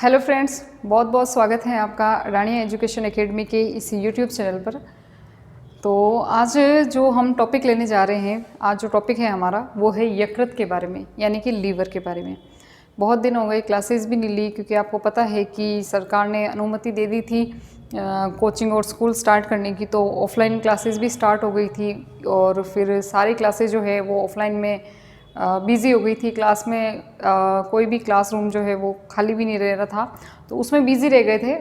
Hello friends, बहुत बहुत स्वागत है आपका रानी एजुकेशन एकेडमी के इस यूट्यूब चैनल पर। तो आज जो हम टॉपिक लेने जा रहे हैं, आज जो टॉपिक है हमारा वो है यकृत के बारे में, यानी कि लीवर के बारे में। बहुत दिन हो गए क्लासेस भी नहीं ली, क्योंकि आपको पता है कि सरकार ने अनुमति दे दी थी कोचिंग और स्कूल स्टार्ट करने की, तो ऑफलाइन क्लासेस भी स्टार्ट हो गई थी और फिर सारी क्लासेस जो है वो ऑफलाइन में बिज़ी हो गई थी। क्लास में कोई भी क्लासरूम जो है वो खाली भी नहीं रह रहा था, तो उसमें बिज़ी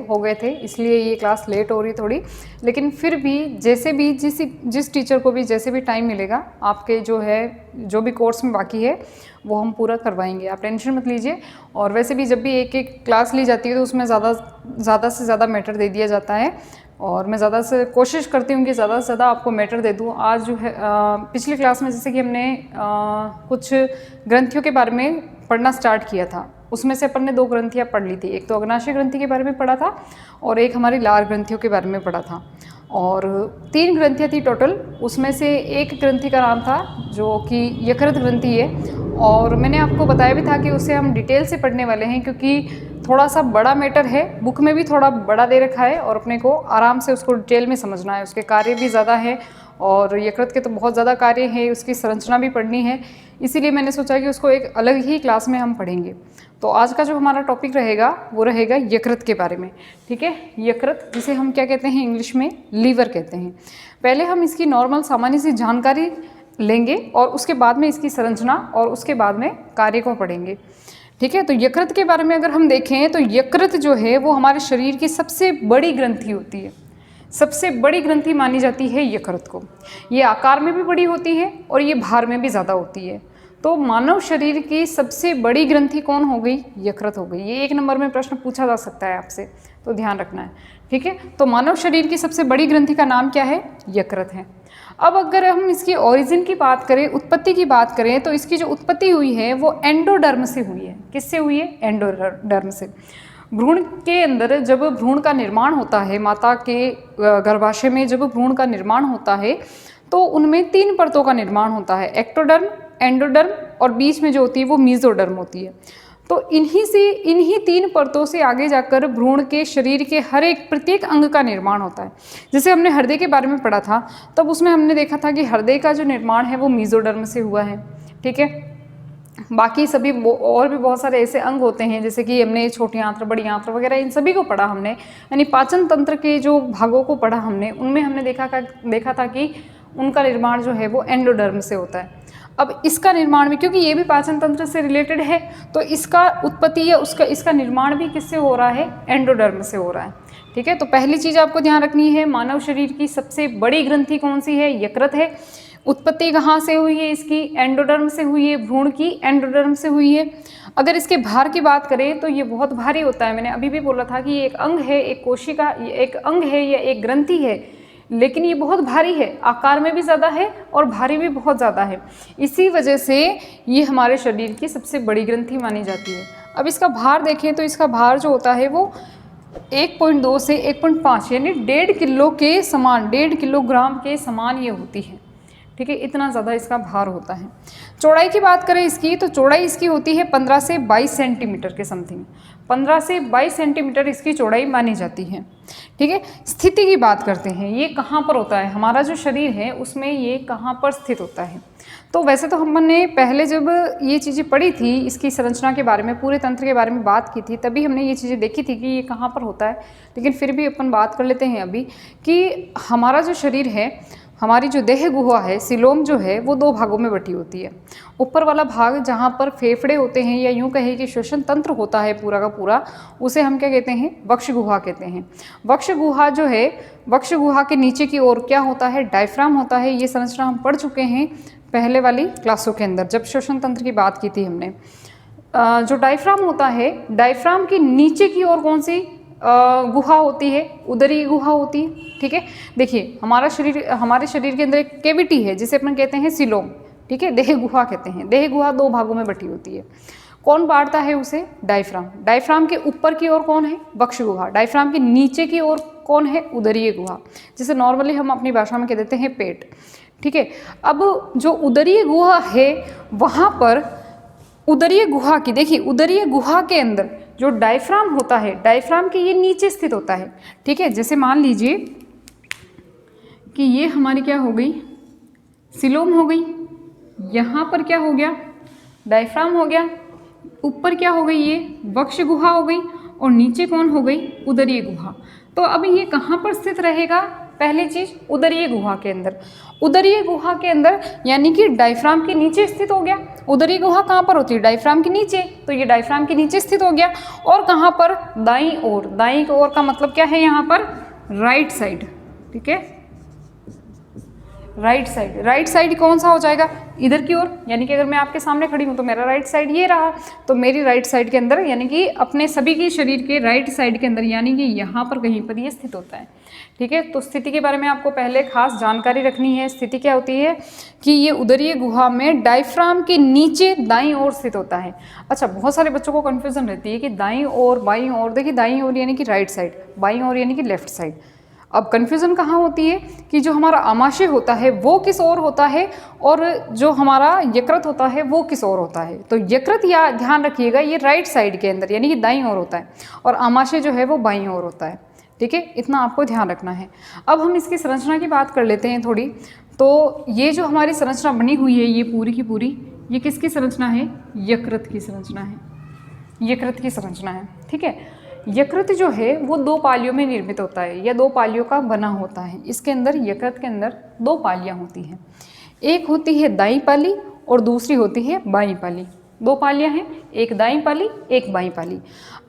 हो गए थे, इसलिए ये क्लास लेट हो रही थोड़ी। लेकिन फिर भी जैसे भी जिस टीचर को भी जैसे भी टाइम मिलेगा, आपके जो भी कोर्स में बाकी है वो हम पूरा करवाएंगे, आप टेंशन मत लीजिए। और वैसे भी जब भी एक एक क्लास ली जाती है तो उसमें ज़्यादा से ज़्यादा मैटर दे दिया जाता है, और मैं ज़्यादा से कोशिश करती हूँ कि ज़्यादा से ज़्यादा आपको मैटर दे दूँ। आज जो है पिछली क्लास में जैसे कि हमने कुछ ग्रंथियों के बारे में पढ़ना स्टार्ट किया था, उसमें से अपन ने 2 ग्रंथियाँ पढ़ ली थी। एक तो अग्नाशय ग्रंथि के बारे में पढ़ा था और एक हमारी लार ग्रंथियों के बारे में पढ़ा था, और 3 ग्रंथियाँ थी टोटल। उसमें से एक ग्रंथि का नाम था जो कि यकृत ग्रंथि है, और मैंने आपको बताया भी था कि उसे हम डिटेल से पढ़ने वाले हैं, क्योंकि थोड़ा सा बड़ा मैटर है, बुक में भी थोड़ा बड़ा दे रखा है और अपने को आराम से उसको डिटेल में समझना है। उसके कार्य भी ज़्यादा है और यकृत के तो बहुत ज़्यादा कार्य है, उसकी संरचना भी पढ़नी है, इसीलिए मैंने सोचा कि उसको एक अलग ही क्लास में हम पढ़ेंगे। तो आज का जो हमारा टॉपिक रहेगा वो रहेगा यकृत के बारे में। ठीक है, यकृत जिसे हम क्या कहते हैं इंग्लिश में, लीवर कहते हैं। पहले हम इसकी नॉर्मल सामान्य सी जानकारी लेंगे और उसके बाद में इसकी संरचना और उसके बाद में कार्य को पढ़ेंगे। ठीक है, तो यकृत के बारे में अगर हम देखें तो यकृत जो है वो हमारे शरीर की सबसे बड़ी ग्रंथि होती है, सबसे बड़ी ग्रंथि मानी जाती है यकृत को। ये आकार में भी बड़ी होती है और ये भार में भी ज़्यादा होती है। तो मानव शरीर की सबसे बड़ी ग्रंथि कौन हो गई? यकृत हो गई। ये 1 नंबर में प्रश्न पूछा जा सकता है आपसे, तो ध्यान रखना है। ठीक है, तो मानव शरीर की सबसे बड़ी ग्रंथि का नाम क्या है? यकृत है। अब अगर हम इसकी ओरिजिन की बात करें, उत्पत्ति की बात करें, तो इसकी जो उत्पत्ति हुई है वो एंडोडर्म से हुई है। किससे हुई है? एंडोडर्म से। भ्रूण के अंदर जब भ्रूण का निर्माण होता है, माता के गर्भाशय में जब भ्रूण का निर्माण होता है तो उनमें 3 परतों का निर्माण होता है, एक्टोडर्म, एंडोडर्म और बीच में जो होती है वो मीजोडर्म होती है। तो इन्हीं 3 परतों से आगे जाकर भ्रूण के शरीर के प्रत्येक अंग का निर्माण होता है। जैसे हमने हृदय के बारे में पढ़ा था, तब उसमें हमने देखा था कि हृदय का जो निर्माण है वो मीजोडर्म से हुआ है। ठीक है, बाकी सभी और भी बहुत सारे ऐसे अंग होते हैं, जैसे कि हमने छोटी आंत्र, बड़ी आंत्र वगैरह, इन सभी को पढ़ा हमने, यानी पाचन तंत्र के जो भागों को पढ़ा हमने, उनमें हमने देखा था कि उनका निर्माण जो है वो एंडोडर्म से होता है। अब इसका निर्माण भी, क्योंकि ये भी पाचन तंत्र से रिलेटेड है, तो इसका उत्पत्ति या इसका निर्माण भी किससे हो रहा है? एंडोडर्म से हो रहा है। ठीक है, तो पहली चीज़ आपको ध्यान रखनी है, मानव शरीर की सबसे बड़ी ग्रंथि कौन सी है? यकृत है। उत्पत्ति कहाँ से हुई है इसकी? एंडोडर्म से हुई है, भ्रूण की एंडोडर्म से हुई है। अगर इसके भार की बात करें तो ये बहुत भारी होता है। मैंने अभी भी बोला था कि ये एक अंग है, एक कोशिका, एक अंग है या एक ग्रंथि है, लेकिन ये बहुत भारी है, आकार में भी ज़्यादा है और भारी भी बहुत ज़्यादा है। इसी वजह से ये हमारे शरीर की सबसे बड़ी ग्रंथि मानी जाती है। अब इसका भार देखें तो इसका भार जो होता है वो 1.2 से 1.5 यानी 1.5 किलो के समान, 1.5 किलोग्राम के समान ये होती है। ठीक है, इतना ज़्यादा इसका भार होता है। चौड़ाई की बात करें इसकी, तो चौड़ाई इसकी होती है 15 से 22 सेंटीमीटर के समथिंग। 15 से 22 सेंटीमीटर इसकी चौड़ाई मानी जाती है। ठीक है, स्थिति की बात करते हैं, ये कहाँ पर होता है? हमारा जो शरीर है उसमें ये कहाँ पर स्थित होता है? तो वैसे तो हमने पहले जब ये चीज़ें पढ़ी थी, इसकी संरचना के बारे में, पूरे तंत्र के बारे में बात की थी, तभी हमने ये चीज़ें देखी थी कि ये कहाँ पर होता है। लेकिन फिर भी अपन बात कर लेते हैं अभी कि हमारा जो शरीर है, हमारी जो देह गुहा है, सिलोम जो है, वो 2 भागों में बटी होती है। ऊपर वाला भाग जहाँ पर फेफड़े होते हैं, या यूँ कहें कि श्वसन तंत्र होता है पूरा का पूरा, उसे हम क्या कहते हैं? वक्ष गुहा कहते हैं। वक्ष गुहा जो है, वक्ष गुहा के नीचे की ओर क्या होता है? डायफ्राम होता है। ये संरचना हम पढ़ चुके हैं पहले वाली क्लासों के अंदर, जब श्वसन तंत्र की बात की थी हमने। जो डायफ्राम होता है, डायफ्राम की नीचे की ओर कौन सी गुहा होती है? उदरी गुहा होती है। ठीक है, देखिए हमारे शरीर के अंदर एक कैविटी है जिसे अपन कहते हैं सिलोम। ठीक है, देह गुहा कहते हैं। देह गुहा 2 भागों में बटी होती है। कौन बांटता है उसे? डायफ्राम। डायफ्राम के ऊपर की ओर कौन है? वक्ष गुहा। डायफ्राम के नीचे की ओर कौन है? उदरीय गुहा, जिसे नॉर्मली हम अपनी भाषा में कह देते हैं पेट। ठीक है, अब जो उदरीय गुहा है वहाँ पर उदरीय गुहा की, देखिए उदरीय गुहा के अंदर जो डायफ्राम होता है, डायफ्राम के ये नीचे स्थित होता है। ठीक है, जैसे मान लीजिए कि ये हमारी क्या हो गई, सिलोम हो गई, यहाँ पर क्या हो गया, डायफ्राम हो गया, ऊपर क्या हो गई, ये वक्ष गुहा हो गई, और नीचे कौन हो गई, उदरीय गुहा। तो अब ये कहाँ पर स्थित रहेगा, पहली चीज उदरीय गुहा के अंदर। उदरीय गुहा के अंदर यानी कि डायफ्राम के नीचे स्थित हो गया। उदरीय गुहा कहाँ पर होती है, डायफ्राम के नीचे, तो ये डायफ्राम के नीचे स्थित हो गया। और कहाँ पर, दाईं ओर, दाईं ओर का मतलब क्या है यहाँ पर, राइट साइड। ठीक है, राइट साइड, राइट साइड कौन सा हो जाएगा, इधर की ओर, यानी कि अगर मैं आपके सामने खड़ी हूँ तो मेरा राइट साइड ये रहा, तो मेरी राइट साइड के अंदर यानी कि अपने सभी के शरीर के राइट साइड के अंदर यानी कि यहाँ पर कहीं पर ये स्थित होता है। ठीक है, तो स्थिति के बारे में आपको पहले खास जानकारी रखनी है। स्थिति क्या होती है कि ये उदरीय गुहा में डायफ्राम के नीचे दाईं ओर स्थित होता है। अच्छा, बहुत सारे बच्चों को कन्फ्यूजन रहती है कि दाईं ओर बाईं ओर। देखिए, दाईं ओर यानी कि राइट साइड, बाईं ओर यानी कि लेफ्ट साइड। अब कन्फ्यूज़न कहाँ होती है कि जो हमारा आमाशय होता है वो किस ओर होता है और जो हमारा यकृत होता है वो किस ओर होता है। तो यकृत, या ध्यान रखिएगा, ये राइट साइड के अंदर यानी कि दाईं ओर होता है, और आमाशय जो है वो बाईं ओर होता है। ठीक है, इतना आपको ध्यान रखना है। अब हम इसकी संरचना की बात कर लेते हैं थोड़ी। तो ये जो हमारी संरचना बनी हुई है, ये पूरी की पूरी, ये किसकी संरचना है, यकृत की संरचना है, यकृत की संरचना है। ठीक है, यकृत जो है वो दो पालियों में निर्मित होता है, या दो पालियों का बना होता है। इसके अंदर, यकृत के अंदर दो पालियाँ होती हैं, एक होती है दाईं पाली और दूसरी होती है बाईं पाली। दो पालियाँ हैं, एक दाईं पाली, एक बाईं पाली।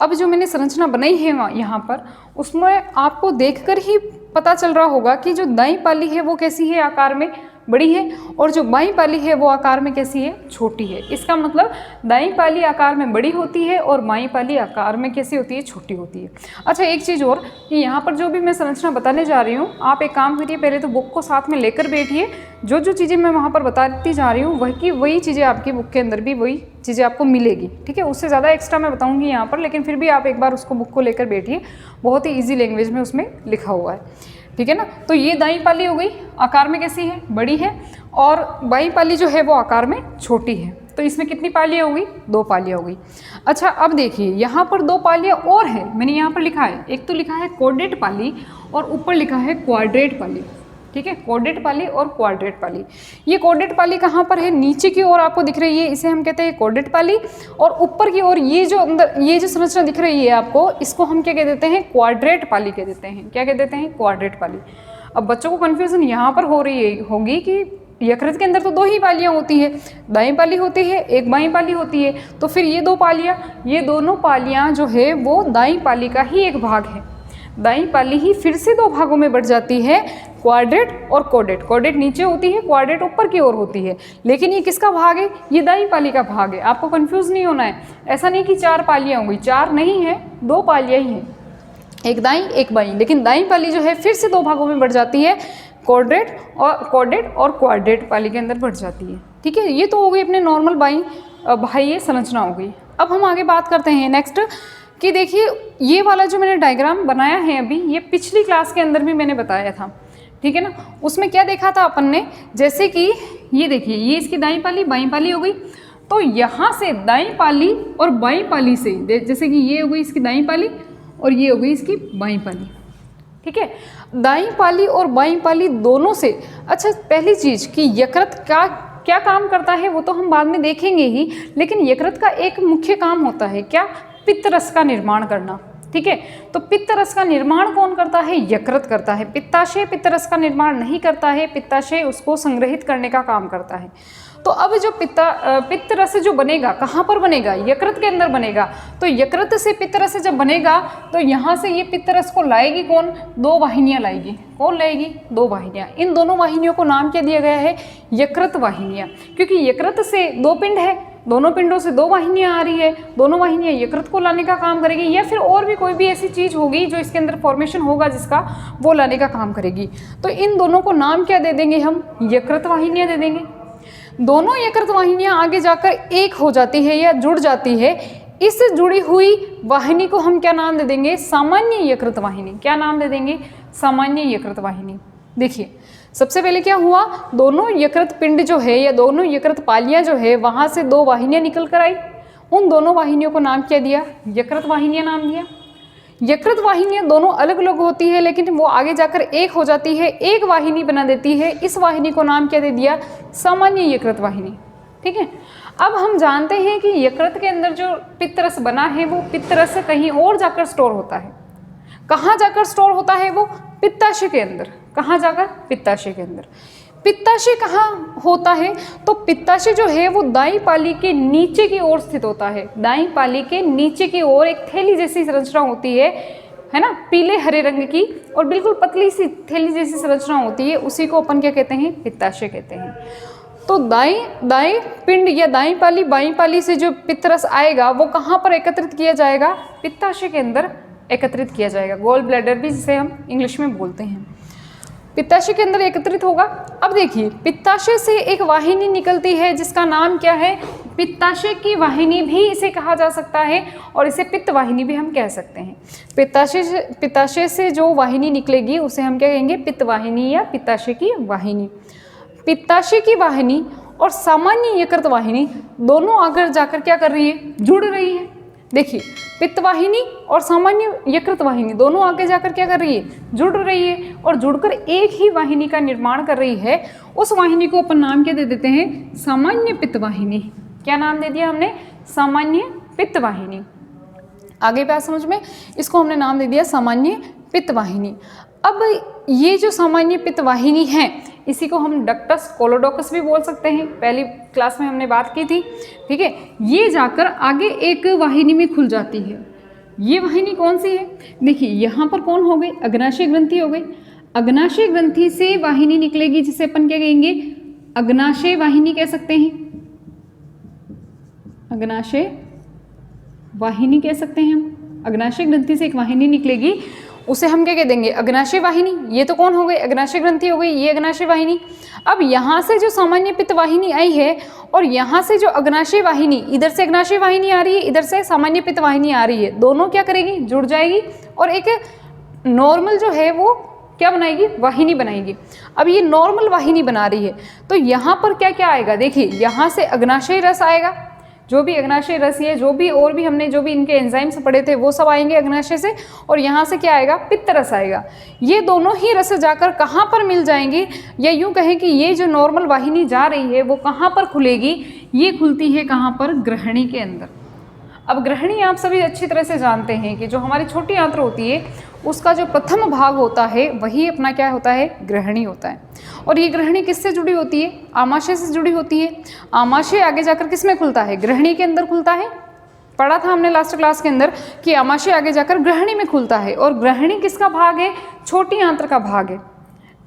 अब जो मैंने संरचना बनाई है यहाँ पर, उसमें आपको देखकर ही पता चल रहा होगा कि जो दाईं पाली है वो कैसी है, आकार में बड़ी है, और जो बाईं पाली है वो आकार में कैसी है, छोटी है। इसका मतलब दाईं पाली आकार में बड़ी होती है और बाईं पाली आकार में कैसी होती है, छोटी होती है। अच्छा, एक चीज़ और कि यहाँ पर जो भी मैं संरचना बताने जा रही हूँ, आप एक काम करिए, पहले तो बुक को साथ में लेकर बैठिए। जो जो चीज़ें मैं वहाँ पर बताती जा रही हूँ वही चीज़ें आपकी बुक के अंदर भी वही चीज़ें आपको मिलेगी। ठीक है, उससे ज़्यादा एक्स्ट्रा मैं बताऊँगी यहाँ पर, लेकिन फिर भी आप एक बार उसको बुक को लेकर बैठिए, बहुत ही ईजी लैंग्वेज में उसमें लिखा हुआ है। ठीक है ना। तो ये दाईं पाली हो गई, आकार में कैसी है, बड़ी है, और बाईं पाली जो है वो आकार में छोटी है। तो इसमें कितनी पालियाँ होगी, दो पालियाँ हो गई। अच्छा, अब देखिए यहाँ पर दो पालियाँ और है, मैंने यहाँ पर लिखा है, एक तो लिखा है कोर्डेट पाली और ऊपर लिखा है क्वाड्रेट पाली। ठीक है, कोर्डेट पाली और क्वाड्रेट पाली। ये कोर्डेट पाली कहाँ पर है, नीचे की ओर आपको दिख रही है, इसे हम कहते हैं कोर्डेट पाली, और ऊपर की ओर ये जो अंदर ये जो संरचना दिख रही है आपको, इसको हम क्या कह देते हैं, क्वाड्रेट पाली कह देते हैं। क्या कह देते हैं, क्वाड्रेट पाली। अब बच्चों को कन्फ्यूजन यहाँ पर हो रही होगी कि यकृत के अंदर तो दो ही पालियाँ होती है, दाईं पाली होती है, एक बाईं पाली होती है, तो फिर ये दो पालियाँ, ये दोनों पालियाँ जो है वो दाईं पाली का ही एक भाग है। दाईं पाली ही फिर से दो भागों में बढ़ जाती है, क्वाड्रेट और कोर्डेट। कोर्डेट नीचे होती है, क्वाड्रेट ऊपर की ओर होती है, लेकिन ये किसका भाग है, ये दाईं पाली का भाग है। आपको कंफ्यूज नहीं होना है, ऐसा नहीं कि चार पालियाँ होंगी, चार नहीं है, दो पालियाँ ही हैं, एक दाईं एक बाईं, लेकिन दाईं पाली जो है फिर से दो भागों में बढ़ जाती है, कोर्डेट और क्वाड्रेट पाली के अंदर बढ़ जाती है। ठीक है, ये तो हो गई अपने नॉर्मल बाह्य संरचना हो गई। अब हम आगे बात करते हैं नेक्स्ट कि देखिए ये वाला जो मैंने डायग्राम बनाया है अभी, ये पिछली क्लास के अंदर भी मैंने बताया था। ठीक है ना, उसमें क्या देखा था अपन ने, जैसे कि ये देखिए, ये इसकी दाईं पाली बाईं पाली हो गई, तो यहाँ से दाईं पाली और बाईं पाली से, जैसे कि ये हो गई इसकी दाईं पाली और ये हो गई इसकी बाईं पाली। ठीक है, दाईं पाली और बाईं पाली दोनों से, अच्छा पहली चीज़ कि यकृत का क्या काम करता है वो तो हम बाद में देखेंगे ही, लेकिन यकृत का एक मुख्य काम होता है क्या, पित्त रस का निर्माण करना। ठीक है, तो पित्त रस का निर्माण कौन करता है, यकृत करता है। पित्ताशय पित्त रस का निर्माण नहीं करता है, पित्ताशय उसको संग्रहित करने का काम करता है। तो अब जो पित्त रस जो बनेगा, कहाँ पर बनेगा, यकृत के अंदर बनेगा। तो यकृत से पित्त रस जब बनेगा तो यहाँ से ये पित्त रस को लाएगी कौन, दो वाहिनियाँ लाएगी। कौन लाएगी, दो वाहिनियाँ। इन दोनों वाहिनियों को नाम क्या दिया गया है, यकृत वाहिनियाँ, क्योंकि यकृत से दो पिंड है, दोनों पिंडों से दो वाहिनियाँ आ रही है, दोनों वाहिनियाँ यकृत को लाने का काम करेगी, या फिर और भी कोई भी ऐसी चीज़ होगी जो इसके अंदर फॉर्मेशन होगा जिसका वो लाने का काम करेगी। तो इन दोनों को नाम क्या दे देंगे हम, यकृत वाहिनियाँ दे देंगे। दोनों यकृत वाहिनियाँ आगे जाकर एक हो जाती है या जुड़ जाती है, इस जुड़ी हुई वाहिनी को हम क्या नाम दे देंगे, सामान्य यकृत वाहिनी। क्या नाम दे देंगे, सामान्य यकृत वाहिनी। देखिए सबसे पहले क्या हुआ, दोनों यकृत पिंड जो है या दोनों यकृत पालियाँ जो है वहाँ से दो वाहिनियाँ निकल कर आई, उन दोनों वाहिनियों को नाम क्या दिया? यकृत वाहिनियां नाम दिया। यकृत वाहिनियां दोनों अलग अलग होती है, लेकिन वो आगे जाकर एक हो जाती है, एक वाहिनी बना देती है। इस वाहिनी को नाम क्या दे दिया? सामान्य यकृत वाहिनी। ठीक है। अब हम जानते हैं कि यकृत के अंदर जो पित्तरस बना है वो पित्तरस कहीं और जाकर स्टोर होता है। कहाँ जाकर स्टोर होता है वो? पित्ताशय के अंदर। कहाँ जाकर? पित्ताशय के अंदर। पित्ताशय कहाँ होता है? तो पित्ताशय जो है वो दाईं पाली के नीचे की ओर स्थित होता है। दाईं पाली के नीचे की ओर एक थैली जैसी संरचना होती है ना, पीले हरे रंग की, और बिल्कुल पतली सी थैली जैसी संरचना होती है, उसी को अपन क्या कहते हैं? पित्ताशय कहते हैं। तो दाईं पिंड या दाईं पाली बाईं पाली से जो पित्तरस आएगा वो कहाँ पर एकत्रित किया जाएगा? पित्ताशय के अंदर एकत्रित किया जाएगा। गोल ब्लैडर भी जिसे हम इंग्लिश में बोलते हैं, पित्ताशय के अंदर एकत्रित होगा। अब देखिए, पित्ताशय से एक वाहिनी निकलती है जिसका नाम क्या है? पित्ताशय की वाहिनी भी इसे कहा जा सकता है, और इसे पित्त वाहिनी भी हम कह सकते हैं। पित्ताशय से जो वाहिनी निकलेगी उसे हम क्या कहेंगे? पित्त वाहिनी या पित्ताशय की वाहिनी। पित्ताशय की वाहिनी और सामान्य यकृत वाहिनी दोनों आगे जाकर क्या कर रही है? जुड़ रही है। देखिए, पित्त वाहिनी और सामान्य यकृत वाहिनी दोनों आगे जाकर क्या कर रही है? जुड़ रही है, और जुड़कर एक ही वाहिनी का निर्माण कर रही है। उस वाहिनी को अपन नाम क्या दे देते हैं? सामान्य पित्त वाहिनी। क्या नाम दे दिया हमने? सामान्य पित्त वाहिनी। आगे बात समझ में, इसको हमने नाम दे दिया सामान्य पित्त वाहिनी। अब ये जो सामान्य पित्त वाहिनी है, इसी को हम डक्टस कोलोडोकस भी बोल सकते हैं, पहली क्लास में हमने बात की थी। ठीक है। ये जाकर आगे एक वाहिनी में खुल जाती है। ये वाहिनी कौन सी है? देखिए, यहाँ पर कौन हो गई? अग्नाशय ग्रंथि हो गई। अग्नाशय ग्रंथि से वाहिनी निकलेगी जिसे अपन क्या कहेंगे? अग्नाशय वाहिनी कह सकते हैं। अग्नाशय वाहिनी कह सकते हैं हम। अग्नाशय ग्रंथि से एक वाहिनी निकलेगी, उसे हम क्या कह देंगे? अग्नाशय वाहिनी। ये तो कौन हो गई? अग्नाशय ग्रंथि हो गई, ये अग्नाशय वाहिनी। अब यहाँ से जो सामान्य पित्त वाहिनी आई है, और यहाँ से जो अग्नाशय वाहिनी, इधर से अग्नाशय वाहिनी आ रही है, इधर से सामान्य पित्त वाहिनी आ रही है, दोनों क्या करेगी? जुड़ जाएगी, और एक नॉर्मल जो है वो क्या बनाएगी? वाहिनी बनाएगी। अब ये नॉर्मल वाहिनी बना रही है, तो यहाँ पर क्या क्या आएगा? देखिए, यहाँ से अग्नाशय रस आएगा, जो भी अग्नाशय रस है, जो भी और भी हमने जो भी इनके एंजाइम्स पढ़े थे वो सब आएंगे अग्नाशय से, और यहाँ से क्या आएगा? पित्त रस आएगा। ये दोनों ही रस जाकर कहाँ पर मिल जाएंगे? या यूँ कहें कि ये जो नॉर्मल वाहिनी जा रही है वो कहाँ पर खुलेगी? ये खुलती है कहाँ पर? ग्रहणी के अंदर। अब ग्रहणी आप सभी अच्छी तरह से जानते हैं कि जो हमारी छोटी आंत्र होती है उसका जो प्रथम भाग होता है वही अपना क्या होता है? ग्रहणी होता है। और ये ग्रहणी किससे जुड़ी होती है? आमाशय से जुड़ी होती है। आमाशय आगे जाकर किस में खुलता है? ग्रहणी के अंदर खुलता है। पढ़ा था हमने लास्ट क्लास के अंदर कि आमाशय आगे जाकर ग्रहणी में खुलता है, और ग्रहणी किसका भाग है? छोटी आंत्र का भाग है।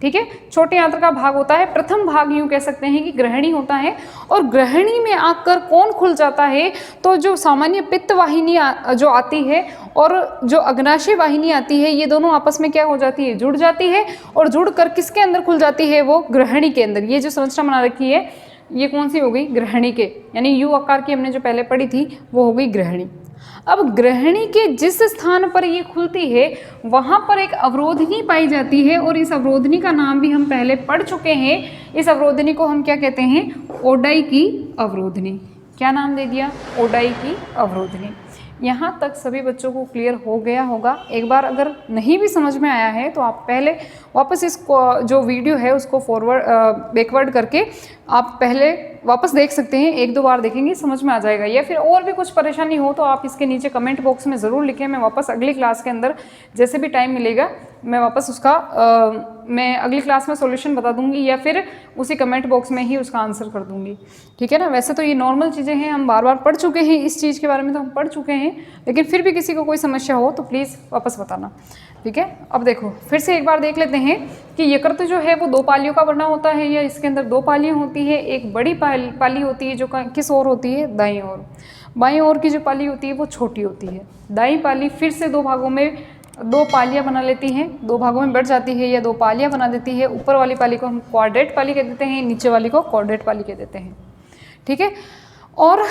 ठीक है, छोटे आंत्र का भाग होता है। प्रथम भाग यूँ कह सकते हैं कि ग्रहणी होता है, और ग्रहणी में आकर कौन खुल जाता है? तो जो सामान्य पित्त वाहिनी जो आती है और जो अग्नाशय वाहिनी आती है, ये दोनों आपस में क्या हो जाती है? जुड़ जाती है, और जुड़कर किसके अंदर खुल जाती है? वो ग्रहणी के अंदर। ये जो संरचना बना रखी है ये कौन सी हो गई? ग्रहणी के, यानी यू आकार की हमने जो पहले पढ़ी थी वो हो गई ग्रहणी। अब ग्रहणी के जिस स्थान पर ये खुलती है वहाँ पर एक अवरोधनी पाई जाती है, और इस अवरोधनी का नाम भी हम पहले पढ़ चुके हैं। इस अवरोधनी को हम क्या कहते हैं? ओडाई की अवरोधनी। क्या नाम दे दिया? ओडाई की अवरोधनी। यहाँ तक सभी बच्चों को क्लियर हो गया होगा। एक बार अगर नहीं भी समझ में आया है तो आप पहले वापस इसको जो वीडियो है उसको बैकवर्ड करके आप पहले वापस देख सकते हैं। एक दो बार देखेंगे समझ में आ जाएगा। या फिर और भी कुछ परेशानी हो तो आप इसके नीचे कमेंट बॉक्स में ज़रूर लिखें। मैं वापस अगली क्लास के अंदर जैसे भी टाइम मिलेगा मैं वापस उसका मैं अगली क्लास में सॉल्यूशन बता दूंगी, या फिर उसी कमेंट बॉक्स में ही उसका आंसर कर दूंगी। ठीक है ना। वैसे तो ये नॉर्मल चीज़ें हैं, हम बार बार पढ़ चुके हैं, इस चीज़ के बारे में तो हम पढ़ चुके हैं, लेकिन फिर भी किसी को कोई समस्या हो तो प्लीज़ वापस बताना। ठीक है। अब देखो फिर से एक बार देख लेते हैं कि यकृत जो है वो दो पालियों का बना होता है, या इसके अंदर दो पालियाँ होती है। एक बड़ी पाली होती है जो किस ओर होती है? दाईं ओर। बाईं ओर की जो पाली होती है वो छोटी होती है। दाईं पाली फिर से दो भागों में दो पालियाँ बना लेती हैं, दो भागों में बढ़ जाती है या दो पालियाँ बना देती है। ऊपर वाली पाली को हम क्वाड्रेट पाली कह देते हैं, नीचे वाली को क्वाड्रेट पाली कह देते हैं। ठीक है। और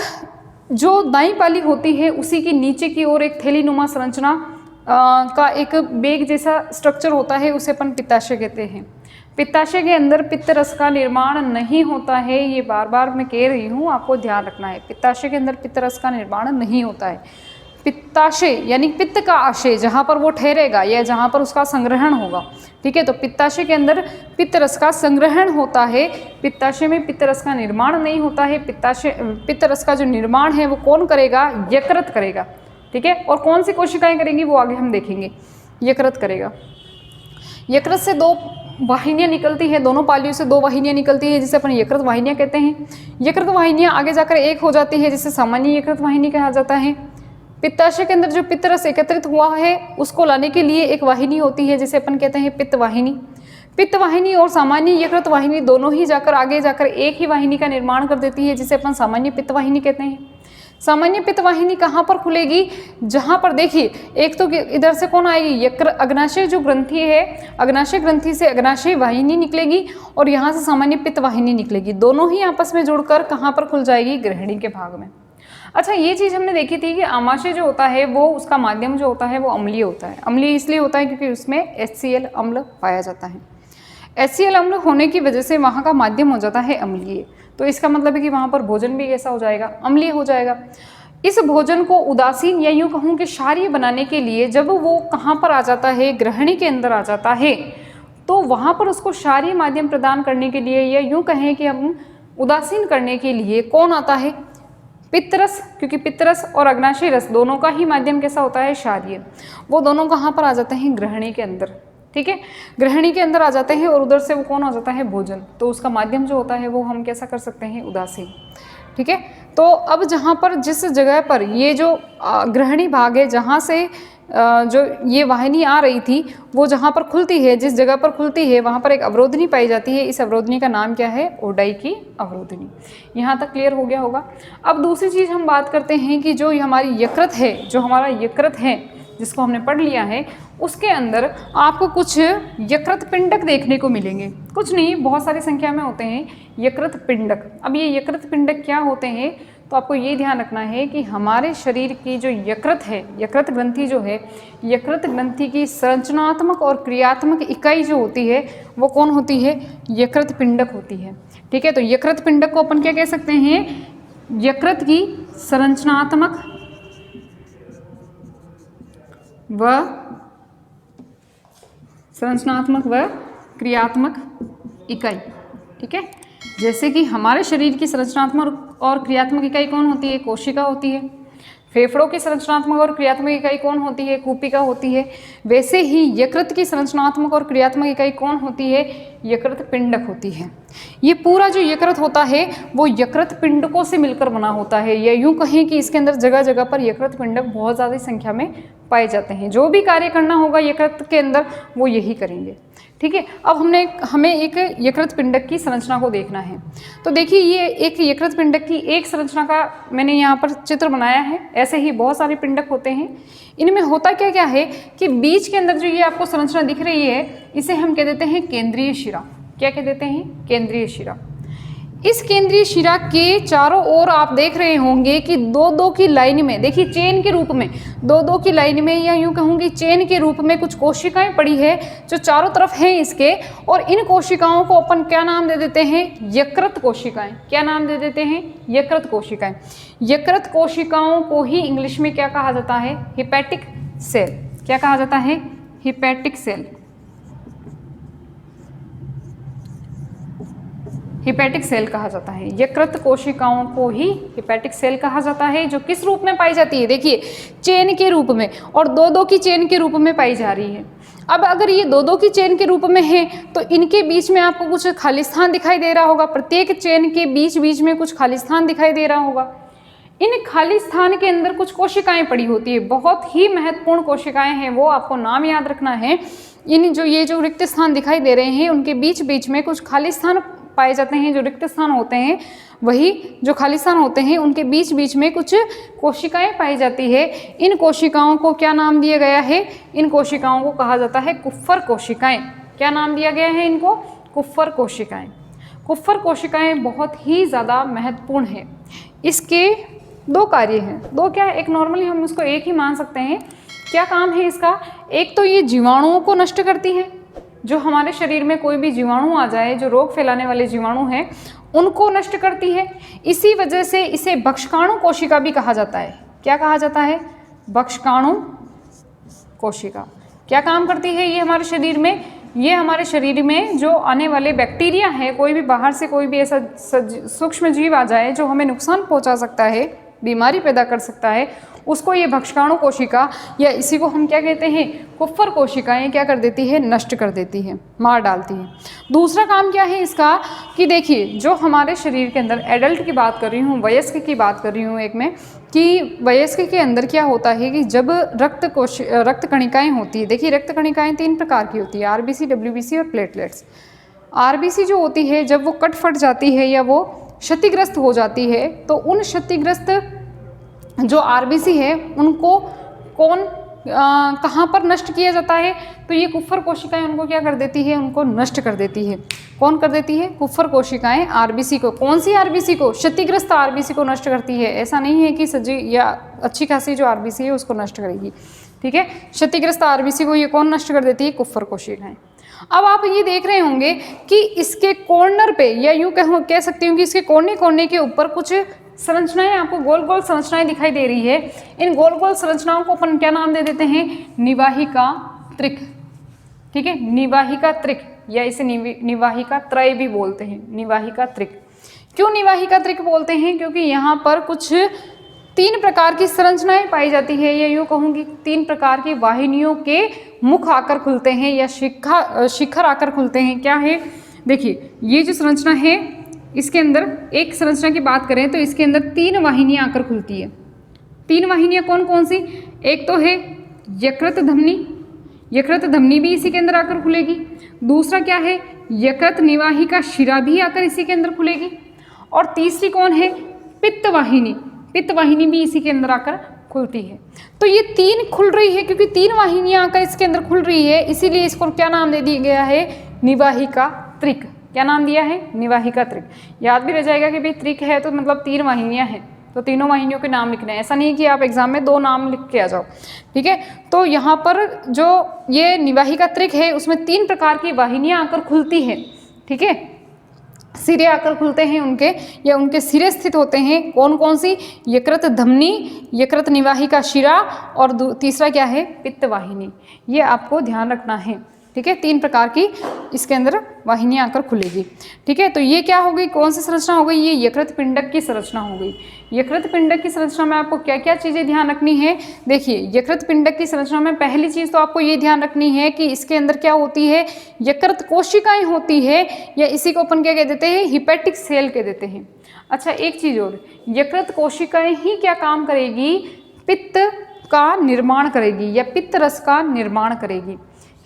जो दाईं पाली होती है उसी की नीचे की ओर एक थैलीनुमा संरचना का एक बेग जैसा स्ट्रक्चर होता है, उसे अपन पित्ताशय कहते हैं। पित्ताशय के अंदर पित्त रस का निर्माण नहीं होता है, ये बार बार मैं कह रही हूँ, आपको ध्यान रखना है। पित्ताशय के अंदर पित्त रस का निर्माण नहीं होता है। पित्ताशय यानी पित्त का आशय, जहाँ पर वो ठहरेगा या जहाँ पर उसका संग्रहण होगा, ठीक है। तो पित्ताशय के अंदर पित्त रस का संग्रहण होता है, पित्ताशय में पित्त रस का निर्माण नहीं होता है। पित्त रस का जो निर्माण है वो कौन करेगा? यकृत करेगा, ठीक है। और कौन सी कोशिकाएं करेंगी वो आगे हम देखेंगे। यकृत करेगा। यकृत से 2 वाहिनियाँ निकलती हैं, दोनों पालियों से 2 वाहिनियाँ निकलती हैं, जिसे अपन यकृत वाहिनियाँ कहते हैं। यकृत वाहिनियाँ आगे जाकर एक हो जाती है, जिसे सामान्य यकृत वाहिनी कहा जाता है। पित्ताशय के अंदर जो पित्त रस एकत्रित हुआ है उसको लाने के लिए एक वाहिनी होती है, जिसे अपन कहते हैं पित्त वाहिनी। पित्त वाहिनी और सामान्य यकृत वाहिनी दोनों ही जाकर आगे जाकर एक ही वाहिनी का निर्माण कर देती है, जिसे अपन सामान्य पित्त वाहिनी कहते हैं। सामान्य पित्त वाहिनी कहाँ पर खुलेगी? जहाँ पर देखिए, एक तो इधर से कौन आएगी? अग्नाशय जो ग्रंथि है, अग्नाशय ग्रंथि से अग्नाशय वाहिनी निकलेगी और यहाँ से सामान्य पित्त वाहिनी निकलेगी। दोनों ही आपस में जुड़कर कहाँ पर खुल जाएगी? ग्रहणी के भाग में। अच्छा, ये चीज़ हमने देखी थी कि आमाशय जो होता है वो उसका माध्यम जो होता है वो अम्लीय होता है। अम्लीय इसलिए होता है क्योंकि उसमें HCl अम्ल पाया जाता है। HCl अम्ल होने की वजह से वहाँ का माध्यम हो जाता है अम्लीय। तो इसका मतलब है कि वहाँ पर भोजन भी कैसा हो जाएगा? अम्लीय हो जाएगा। इस भोजन को उदासीन या यूँ कहूँ कि क्षारीय बनाने के लिए जब वो कहाँ पर आ जाता है? ग्रहणी के अंदर आ जाता है, तो वहाँ पर उसको क्षारीय माध्यम प्रदान करने के लिए या यूँ कहें कि हम उदासीन करने के लिए कौन आता है? पित्तरस। क्योंकि पित्तरस और अग्नाशय रस दोनों का ही माध्यम कैसा होता है? क्षारीय। वो दोनों कहाँ पर आ जाते हैं? ग्रहणी के अंदर, ठीक है। ग्रहणी के अंदर आ जाते हैं और उधर से वो कौन आ जाता है? भोजन। तो उसका माध्यम जो होता है वो हम कैसा कर सकते हैं? उदासीन, ठीक है। तो अब जहाँ पर जिस जगह पर ये जो ग्रहणी भाग है, जहाँ से जो ये वाहिनी आ रही थी, वो जहाँ पर खुलती है, जिस जगह पर खुलती है वहाँ पर एक अवरोधनी पाई जाती है। इस अवरोधनी का नाम क्या है? ओडाई की अवरोधनी। यहाँ तक क्लियर हो गया होगा। अब दूसरी चीज़ हम बात करते हैं कि जो हमारी यकृत है, जो हमारा यकृत है जिसको हमने पढ़ लिया है, उसके अंदर आपको कुछ यकृत पिंडक देखने को मिलेंगे। कुछ नहीं, बहुत सारी संख्या में होते हैं यकृत पिंडक। अब ये यकृत पिंडक क्या होते हैं? तो आपको ये ध्यान रखना है कि हमारे शरीर की जो यकृत है, यकृत ग्रंथि जो है, यकृत ग्रंथि की संरचनात्मक और क्रियात्मक इकाई जो होती है वो कौन होती है? यकृत पिंडक होती है, ठीक है। तो यकृत पिंडक को अपन क्या कह सकते हैं? यकृत की संरचनात्मक व क्रियात्मक इकाई, ठीक है। जैसे कि हमारे शरीर की संरचनात्मक और क्रियात्मक इकाई कौन होती है? कोशिका होती है। फेफड़ों की संरचनात्मक और क्रियात्मक इकाई कौन होती है? कूपिका होती है। वैसे ही यकृत की संरचनात्मक और क्रियात्मक इकाई कौन होती है? यकृत पिंडक होती है। ये पूरा जो यकृत होता है वो यकृत पिंडकों से मिलकर बना होता है, या यूँ कहें कि इसके अंदर जगह जगह पर यकृत पिंडक बहुत ज़्यादा संख्या में पाए जाते हैं। जो भी कार्य करना होगा यकृत के अंदर वो यही करेंगे, ठीक है। अब हमें एक यकृत पिंडक की संरचना को देखना है। तो देखिए, ये एक यकृत पिंडक की एक संरचना का मैंने यहाँ पर चित्र बनाया है। ऐसे ही बहुत सारे पिंडक होते हैं। इनमें होता क्या क्या है कि बीच के अंदर जो ये आपको संरचना दिख रही है, इसे हम कह देते हैं केंद्रीय शिरा। क्या कह देते हैं? केंद्रीय शिरा। इस केंद्रीय शिरा के चारों ओर आप देख रहे होंगे कि 2-2 की लाइन में, देखिए चेन के रूप में 2-2 की लाइन में, या यूं कहूँगी चेन के रूप में कुछ कोशिकाएं पड़ी है जो चारों तरफ हैं इसके। और इन कोशिकाओं को अपन क्या नाम दे देते हैं? यकृत कोशिकाएं। क्या नाम दे देते हैं? यकृत कोशिकाएं। यकृत कोशिकाओं को ही इंग्लिश में क्या कहा जाता है? Hepatic cell. क्या कहा जाता है? Hepatic cell. हिपैटिक सेल कहा जाता है। यकृत कोशिकाओं को ही हिपैटिक सेल कहा जाता है, जो किस रूप में पाई जाती है? देखिए, चेन के रूप में, और 2-2 की चेन के रूप में पाई जा रही है। अब अगर ये 2-2 की चेन के रूप में है तो इनके बीच में आपको कुछ खाली स्थान दिखाई दे रहा होगा। प्रत्येक चेन के बीच बीच में कुछ खाली स्थान दिखाई दे रहा होगा। इन खाली स्थान के अंदर कुछ कोशिकाएं पड़ी होती है, बहुत ही महत्वपूर्ण कोशिकाएं हैं, वो आपको नाम याद रखना है। ये जो रिक्त स्थान दिखाई दे रहे हैं उनके बीच बीच में कुछ खाली स्थान पाए जाते हैं। जो रिक्त स्थान होते हैं, वही जो खाली स्थान होते हैं, उनके बीच बीच में कुछ कोशिकाएं पाई जाती है। इन कोशिकाओं को क्या नाम दिया गया है? इन कोशिकाओं को कहा जाता है कुफ्फर कोशिकाएं। क्या नाम दिया गया है इनको? कुफ्फर कोशिकाएं। कुफ्फर कोशिकाएं बहुत ही ज़्यादा महत्वपूर्ण है। इसके 2 कार्य हैं। 2 क्या? एक नॉर्मली हम उसको एक ही मान सकते हैं। क्या काम है इसका? एक तो ये जीवाणुओं को नष्ट करती हैं। जो हमारे शरीर में कोई भी जीवाणु आ जाए, जो रोग फैलाने वाले जीवाणु हैं, उनको नष्ट करती है। इसी वजह से इसे भक्षकाणु कोशिका भी कहा जाता है। क्या कहा जाता है? भक्षकाणु कोशिका। क्या काम करती है ये हमारे शरीर में? ये हमारे शरीर में जो आने वाले बैक्टीरिया है, कोई भी बाहर से कोई भी ऐसा सूक्ष्म जीव आ जाए जो हमें नुकसान पहुंचा सकता है, बीमारी पैदा कर सकता है, उसको ये भक्षकाणु कोशिका या इसी को हम क्या कहते हैं, कुफ्फर कोशिकाएं क्या कर देती है? नष्ट कर देती है, मार डालती है। दूसरा काम क्या है इसका कि देखिए, जो हमारे शरीर के अंदर, एडल्ट की बात कर रही हूँ, वयस्क की बात कर रही हूँ एक में, कि वयस्क के अंदर क्या होता है कि जब रक्त कणिकाएं होती है, देखिए रक्त कणिकाएं 3 प्रकार की होती है, आरबीसी, डब्ल्यूबीसी और प्लेटलेट्स। आरबीसी जो होती है जब वो कट फट जाती है या वो क्षतिग्रस्त हो जाती है, तो उन क्षतिग्रस्त जो आरबीसी है उनको कहाँ पर नष्ट किया जाता है? तो ये कुफ्फर कोशिकाएं उनको क्या कर देती है? उनको नष्ट कर देती है। कौन कर देती है? कुफ्फर कोशिकाएं आरबीसी को। कौन सी आरबीसी को? क्षतिग्रस्त आरबीसी को नष्ट करती है। ऐसा नहीं है कि सजी या अच्छी खासी जो आरबीसी है उसको नष्ट करेगी, ठीक है। क्षतिग्रस्त आरबीसी को ये कौन नष्ट कर देती है? कुफ्फर कोशिकाएं। अब आप ये देख रहे होंगे कि इसके कॉर्नर पे, या यूँ कह सकती हूँ कि इसके कोने कोने के ऊपर कुछ संरचनाएं, आपको गोल गोल संरचनाएं दिखाई दे रही है। इन गोल गोल संरचनाओं को अपन क्या नाम दे देते हैं? निवाहिका त्रिक, ठीक है, निवाहिका त्रिक, या इसे निवाहिका त्रय भी बोलते हैं, निवाहिका त्रिक। क्यों निवाहिका त्रिक बोलते हैं? क्योंकि यहाँ पर कुछ 3 प्रकार की संरचनाएं पाई जाती है, या यूँ कहूँगी 3 प्रकार की वाहिनियों के मुख आकर खुलते हैं या शिखर आकर खुलते हैं। क्या है? देखिए, ये जो संरचना है इसके अंदर, एक संरचना की बात करें तो इसके अंदर 3 वाहिनियां आकर खुलती है। 3 वाहिनियां कौन कौन सी? एक तो है यकृत धमनी, यकृत धमनी भी इसी के अंदर आकर खुलेगी। दूसरा क्या है? यकृत निवाहिका शिरा भी आकर इसी के अंदर खुलेगी। और तीसरी कौन है? पित्त वाहिनी, पित्त वाहिनी भी इसी के अंदर आकर खुलती है। तो ये 3 खुल रही है, क्योंकि 3 वाहिनियां आकर इसके अंदर खुल रही है, इसीलिए इसको क्या नाम दे दिया गया है? निवाहिका त्रिक। क्या नाम दिया है? निवाहिका त्रिक। याद भी रह जाएगा कि भाई त्रिक है तो मतलब 3 वाहिनियां हैं, तो तीनों वाहिनियों के नाम लिखने हैं। ऐसा नहीं कि आप एग्जाम में 2 नाम लिख के आ जाओ, ठीक है। तो यहाँ पर जो ये निवाहिका त्रिक है उसमें 3 प्रकार की वाहिनियां आकर खुलती है, ठीक है। सिरे आकर खुलते हैं उनके, या उनके सिरे स्थित होते हैं। कौन कौन सी? यकृत धमनी, यकृत निवाहिका शिरा, और तीसरा क्या है? पित्त वाहिनी। ये आपको ध्यान रखना है, ठीक है। 3 प्रकार की इसके अंदर वाहिनियां आकर खुलेगी, ठीक है। तो ये क्या हो गई? कौन सी संरचना हो गई? ये यकृत पिंडक की संरचना हो गई। यकृत पिंडक की संरचना में आपको क्या क्या चीज़ें ध्यान रखनी है? देखिए, यकृत पिंडक की संरचना में पहली चीज़ तो आपको ये ध्यान रखनी है कि इसके अंदर क्या होती है? यकृत कोशिकाएं होती है, या इसी को अपन क्या कह देते हैं? हिपैटिक सेल कह देते हैं। अच्छा, एक चीज़ और, यकृत कोशिकाएं ही क्या काम करेगी? पित्त का निर्माण करेगी या पित्त रस का निर्माण करेगी।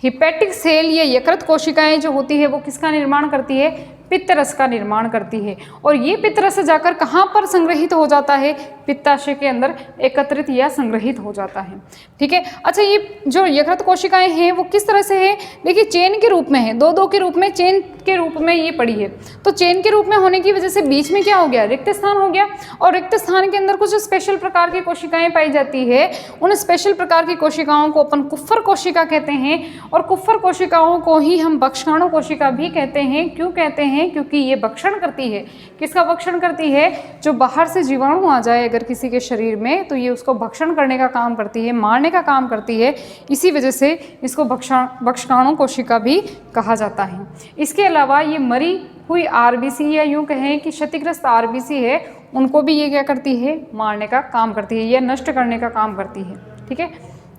हिपैटिक सेल या यकृत कोशिकाएं जो होती है वो किसका निर्माण करती है? पित्त रस का निर्माण करती है। और ये पित्त रस जाकर कहाँ पर संग्रहित हो जाता है? पित्ताशय के अंदर एकत्रित या संग्रहित हो जाता है, ठीक है। अच्छा, ये जो यकृत कोशिकाएं हैं वो किस तरह से है? देखिए, चेन के रूप में है, 2-2 के रूप में, चेन के रूप में ये पड़ी है। तो चेन के रूप में होने की वजह से बीच में क्या हो गया? रिक्त स्थान हो गया। और रिक्त स्थान के अंदर कुछ स्पेशल प्रकार की कोशिकाएं पाई जाती है। उन स्पेशल प्रकार की कोशिकाओं को अपन कुफ्फर कोशिका कहते हैं, और कुफ्फर कोशिकाओं को ही हम भक्षकाणु कोशिका भी कहते हैं। क्यों कहते हैं? क्योंकि ये भक्षण करती है। किसका भक्षण करती है? जो बाहर से जीवाणु आ जाए अगर किसी के शरीर में, तो ये उसको भक्षण करने का काम करती है, मारने का काम करती है। इसी वजह से इसको भक्षकाणु कोशिका भी कहा जाता है। इसके अलावा ये मरी हुई आरबीसी, या यूँ कहें कि क्षतिग्रस्त आरबीसी है, उनको भी ये क्या करती है? मारने का काम करती है या नष्ट करने का काम करती है, ठीक है,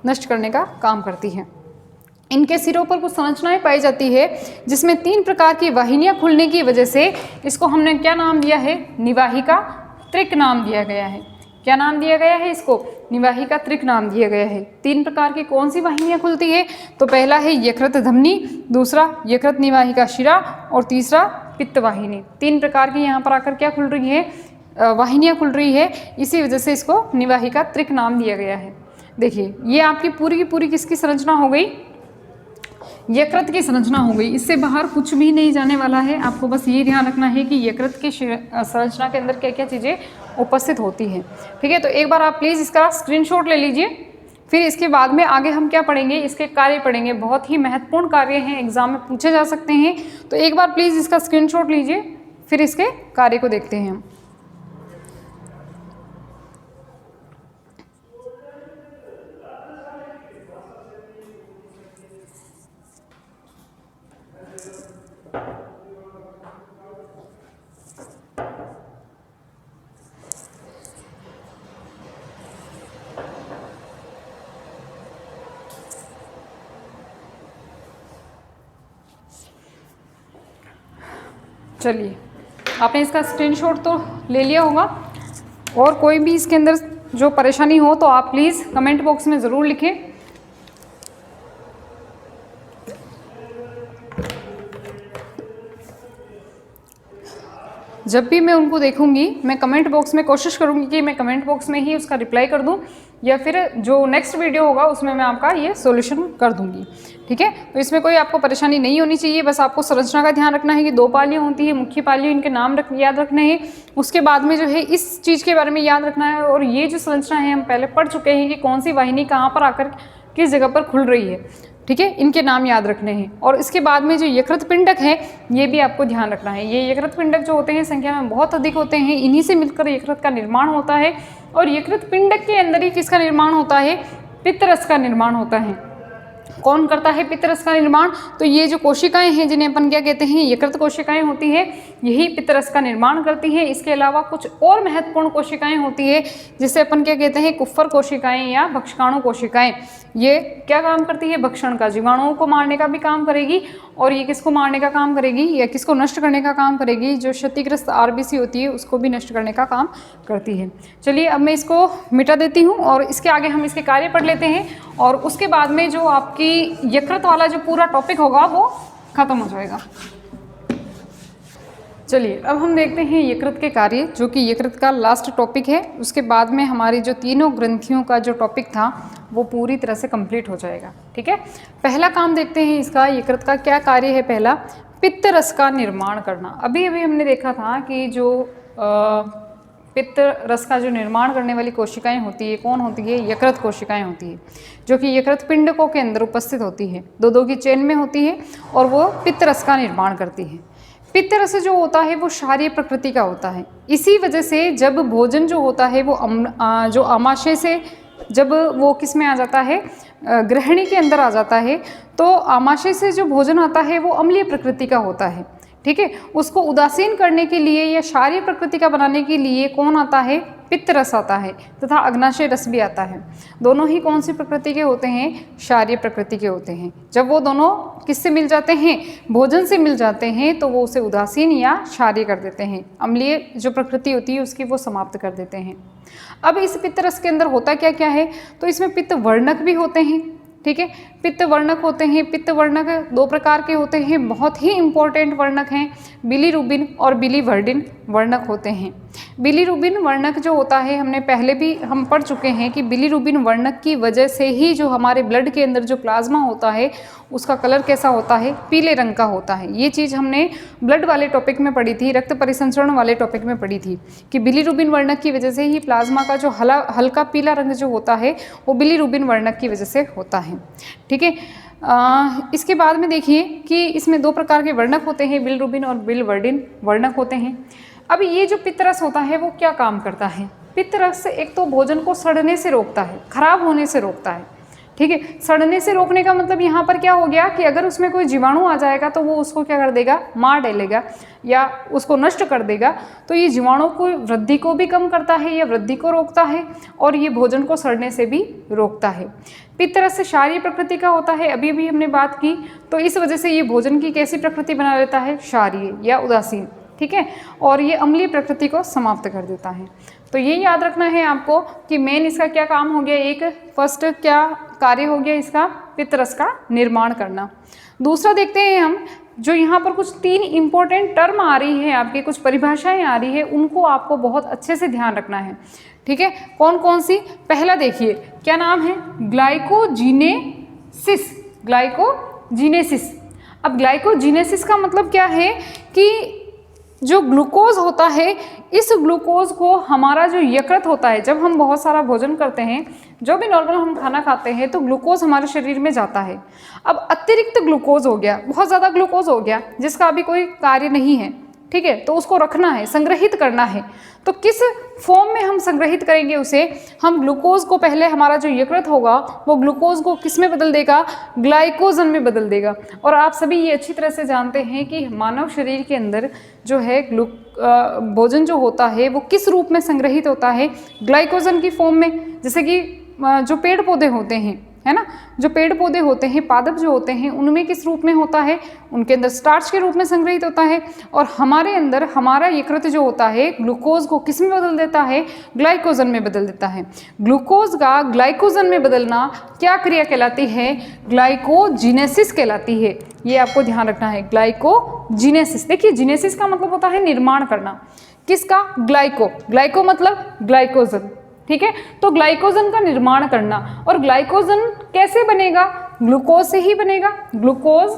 नष्ट करने का काम करती है। इनके सिरों पर कुछ संरचनाएं पाई जाती है जिसमें 3 प्रकार की वाहिनियां खुलने की वजह से इसको हमने क्या नाम दिया है? निवाहिका त्रिक नाम दिया गया है। क्या नाम दिया गया है इसको? निवाहिका त्रिक नाम दिया गया है। 3 प्रकार की कौन सी वाहिनियां खुलती है? तो पहला है यकृत धमनी, दूसरा यकृत निवाहिका शिरा, और तीसरा पित्त वाहिनी। 3 प्रकार की यहाँ पर आकर क्या खुल रही है? वाहिनियाँ खुल रही है। इसी वजह से इसको निवाहिका त्रिक नाम दिया गया है। देखिए, ये आपकी पूरी की पूरी किसकी संरचना हो गई? यकृत की संरचना हो गई। इससे बाहर कुछ भी नहीं जाने वाला है। आपको बस ये ध्यान रखना है कि यकृत की संरचना के अंदर क्या क्या चीज़ें उपस्थित होती हैं, ठीक है। तो एक बार आप प्लीज़ इसका स्क्रीनशॉट ले लीजिए, फिर इसके बाद में आगे हम क्या पढ़ेंगे, इसके कार्य पढ़ेंगे। बहुत ही महत्वपूर्ण कार्य हैं, एग्जाम में पूछे जा सकते हैं। तो एक बार प्लीज़ इसका स्क्रीनशॉट लीजिए, फिर इसके कार्य को देखते हैं हम। चलिए, आपने इसका स्क्रीनशॉट तो ले लिया होगा, और कोई भी इसके अंदर जो परेशानी हो तो आप प्लीज़ कमेंट बॉक्स में ज़रूर लिखें। जब भी मैं उनको देखूंगी, मैं कमेंट बॉक्स में कोशिश करूंगी कि मैं कमेंट बॉक्स में ही उसका रिप्लाई कर दूं, या फिर जो नेक्स्ट वीडियो होगा उसमें मैं आपका ये सॉल्यूशन कर दूंगी। ठीक है, तो इसमें कोई आपको परेशानी नहीं होनी चाहिए। बस आपको संरचना का ध्यान रखना है कि 2 पालियाँ होती है, मुख्य पालियाँ, इनके नाम याद रखने हैं। उसके बाद में जो है इस चीज़ के बारे में याद रखना है, और ये जो संरचना है हम पहले पढ़ चुके हैं कि कौन सी वाहिनी कहाँ पर आकर किस जगह पर खुल रही है। ठीक है, इनके नाम याद रखने हैं। और इसके बाद में जो यकृत पिंडक है, ये भी आपको ध्यान रखना है। ये यकृत पिंडक जो होते हैं संख्या में बहुत अधिक होते हैं, इन्हीं से मिलकर यकृत का निर्माण होता है। और यकृत पिंडक के अंदर ही किसका निर्माण होता है, पित्तरस का निर्माण होता है। कौन करता है पित्तरस का निर्माण, तो ये जो कोशिकाएं हैं जिन्हें अपन क्या कहते हैं, यकृत कोशिकाएं होती है, यही पित्तरस का निर्माण करती हैं। इसके अलावा कुछ और महत्वपूर्ण कोशिकाएं होती है जिसे अपन क्या कहते हैं, कुफ्फर कोशिकाएं या भक्षकाणु कोशिकाएं। ये क्या काम करती है, भक्षण का, जीवाणुओं को मारने का भी काम करेगी। और ये किसको मारने का काम करेगी, या किसको नष्ट करने का काम करेगी, जो क्षतिग्रस्त आरबीसी होती है उसको भी नष्ट करने का काम करती है। चलिए, अब मैं इसको मिटा देती हूँ और इसके आगे हम इसके कार्य पढ़ लेते हैं, और उसके बाद में जो आपकी यकृत वाला जो पूरा टॉपिक होगा वो खत्म हो जाएगा। चलिए, अब हम देखते हैं यकृत के कार्य, जो कि यकृत का लास्ट टॉपिक है। उसके बाद में हमारी जो तीनों ग्रंथियों का जो टॉपिक था वो पूरी तरह से कंप्लीट हो जाएगा। ठीक है, पहला काम देखते हैं इसका, यकृत का क्या कार्य है। पहला, पित्त रस का निर्माण करना। अभी अभी हमने देखा था कि जो पित्त रस का जो निर्माण करने वाली कोशिकाएं होती है, कौन होती है, यकृत कोशिकाएं होती है, जो कि यकृत पिंडकों के अंदर उपस्थित होती है, 2-2 की चेन में होती है, और वो पित्त रस का निर्माण करती है। पित्त रस जो होता है वो क्षारीय प्रकृति का होता है। इसी वजह से जब भोजन जो होता है वो जो आमाशय से जब वो किस में आ जाता है, ग्रहणी के अंदर आ जाता है, तो आमाशय से जो भोजन आता है वो अम्लीय प्रकृति का होता है। ठीक है, उसको उदासीन करने के लिए या क्षारीय प्रकृति का बनाने के लिए कौन आता है, पित्त रस आता है, तथा अग्नाशय रस भी आता है। दोनों ही कौन सी प्रकृति के होते हैं, क्षारीय प्रकृति के होते हैं। जब वो दोनों किससे मिल जाते हैं, भोजन से मिल जाते हैं, तो वो उसे उदासीन या क्षारीय कर देते हैं, अम्लीय जो प्रकृति होती है उसकी वो समाप्त कर देते हैं। अब इस पित्त रस के अंदर होता क्या क्या है, तो इसमें पित्त वर्णक भी होते हैं। ठीक है, पित्त वर्णक होते हैं। पित्त वर्णक 2 प्रकार के होते हैं, बहुत ही इंपॉर्टेंट वर्णक हैं, बिलीरुबिन और बिलीवर्डिन वर्णक होते हैं। बिलीरुबिन वर्णक जो होता है, हमने पहले भी हम पढ़ चुके हैं कि बिलीरुबिन वर्णक की वजह से ही जो हमारे ब्लड के अंदर जो प्लाज्मा होता है उसका कलर कैसा होता है, पीले रंग का होता है। ये चीज़ हमने ब्लड वाले टॉपिक में पढ़ी थी, रक्त परिसंचरण वाले टॉपिक में पढ़ी थी कि बिलीरुबिन वर्णक की वजह से ही प्लाज्मा का जो हल्का पीला रंग जो होता है वो बिलीरुबिन वर्णक की वजह से होता है। ठीक है, इसके बाद में देखिए कि इसमें 2 प्रकार के वर्णक होते हैं, बिलीरुबिन और बिलीवर्डिन वर्णक होते हैं। अब ये जो पित्त रस होता है वो क्या काम करता है, पित्त रस एक तो भोजन को सड़ने से रोकता है, खराब होने से रोकता है। ठीक है, सड़ने से रोकने का मतलब यहाँ पर क्या हो गया कि अगर उसमें कोई जीवाणु आ जाएगा तो वो उसको क्या कर देगा, मार डालेगा या उसको नष्ट कर देगा। तो ये जीवाणु को वृद्धि को भी कम करता है या वृद्धि को रोकता है, और ये भोजन को सड़ने से भी रोकता है। पित्त रस क्षारीय प्रकृति का होता है, अभी भी हमने बात की, तो इस वजह से ये भोजन की कैसी प्रकृति बना लेता है, क्षारीय या उदासीन। ठीक है, और ये अम्लीय प्रकृति को समाप्त कर देता है। तो ये याद रखना है आपको कि मेन इसका क्या काम हो गया, एक फर्स्ट क्या कार्य हो गया इसका, पित्त रस का निर्माण करना। दूसरा देखते हैं हम, जो यहाँ पर कुछ 3 इंपॉर्टेंट टर्म आ रही है, आपकी कुछ परिभाषाएं आ रही है, उनको आपको बहुत अच्छे से ध्यान रखना है। ठीक है, कौन कौन सी, पहला देखिए क्या नाम है, ग्लाइकोजीनेसिस। ग्लाइकोजीनेसिस, अब ग्लाइकोजीनेसिस का मतलब क्या है कि जो ग्लूकोज होता है, इस ग्लूकोज को हमारा जो यकृत होता है, जब हम बहुत सारा भोजन करते हैं, जो भी नॉर्मल हम खाना खाते हैं, तो ग्लूकोज हमारे शरीर में जाता है। अब अतिरिक्त ग्लूकोज हो गया, बहुत ज़्यादा ग्लूकोज हो गया जिसका अभी कोई कार्य नहीं है, ठीक है, तो उसको रखना है, संग्रहित करना है। तो किस फॉर्म में हम संग्रहित करेंगे उसे? हम ग्लूकोज को पहले, हमारा जो यकृत होगा वो ग्लूकोज को किस में बदल देगा? ग्लाइकोजन में बदल देगा। और आप सभी ये अच्छी तरह से जानते हैं कि मानव शरीर के अंदर जो है भोजन जो होता है वो किस रूप में संग्रहित होता है? ग्लाइकोजन की फॉर्म में। जैसे कि जो पेड़ पौधे होते हैं, है ना, जो पेड़ पौधे होते हैं, पादप जो होते हैं, उनमें किस रूप में होता है? उनके अंदर स्टार्च के रूप में संग्रहित होता है। और हमारे अंदर हमारा यकृत जो होता है ग्लूकोज को किस में बदल देता है? ग्लाइकोजन में बदल देता है। ग्लूकोज का ग्लाइकोजन में बदलना क्या क्रिया कहलाती है? ग्लाइकोजीनेसिस कहलाती है। ये आपको ध्यान रखना है, ग्लाइकोजीनेसिस। देखिए, जीनेसिस का मतलब होता है निर्माण करना। किसका? ग्लाइको मतलब ग्लाइकोजन, ठीक है। तो ग्लाइकोजन का निर्माण करना। और ग्लाइकोजन कैसे बनेगा? ग्लूकोज से ही बनेगा। ग्लूकोज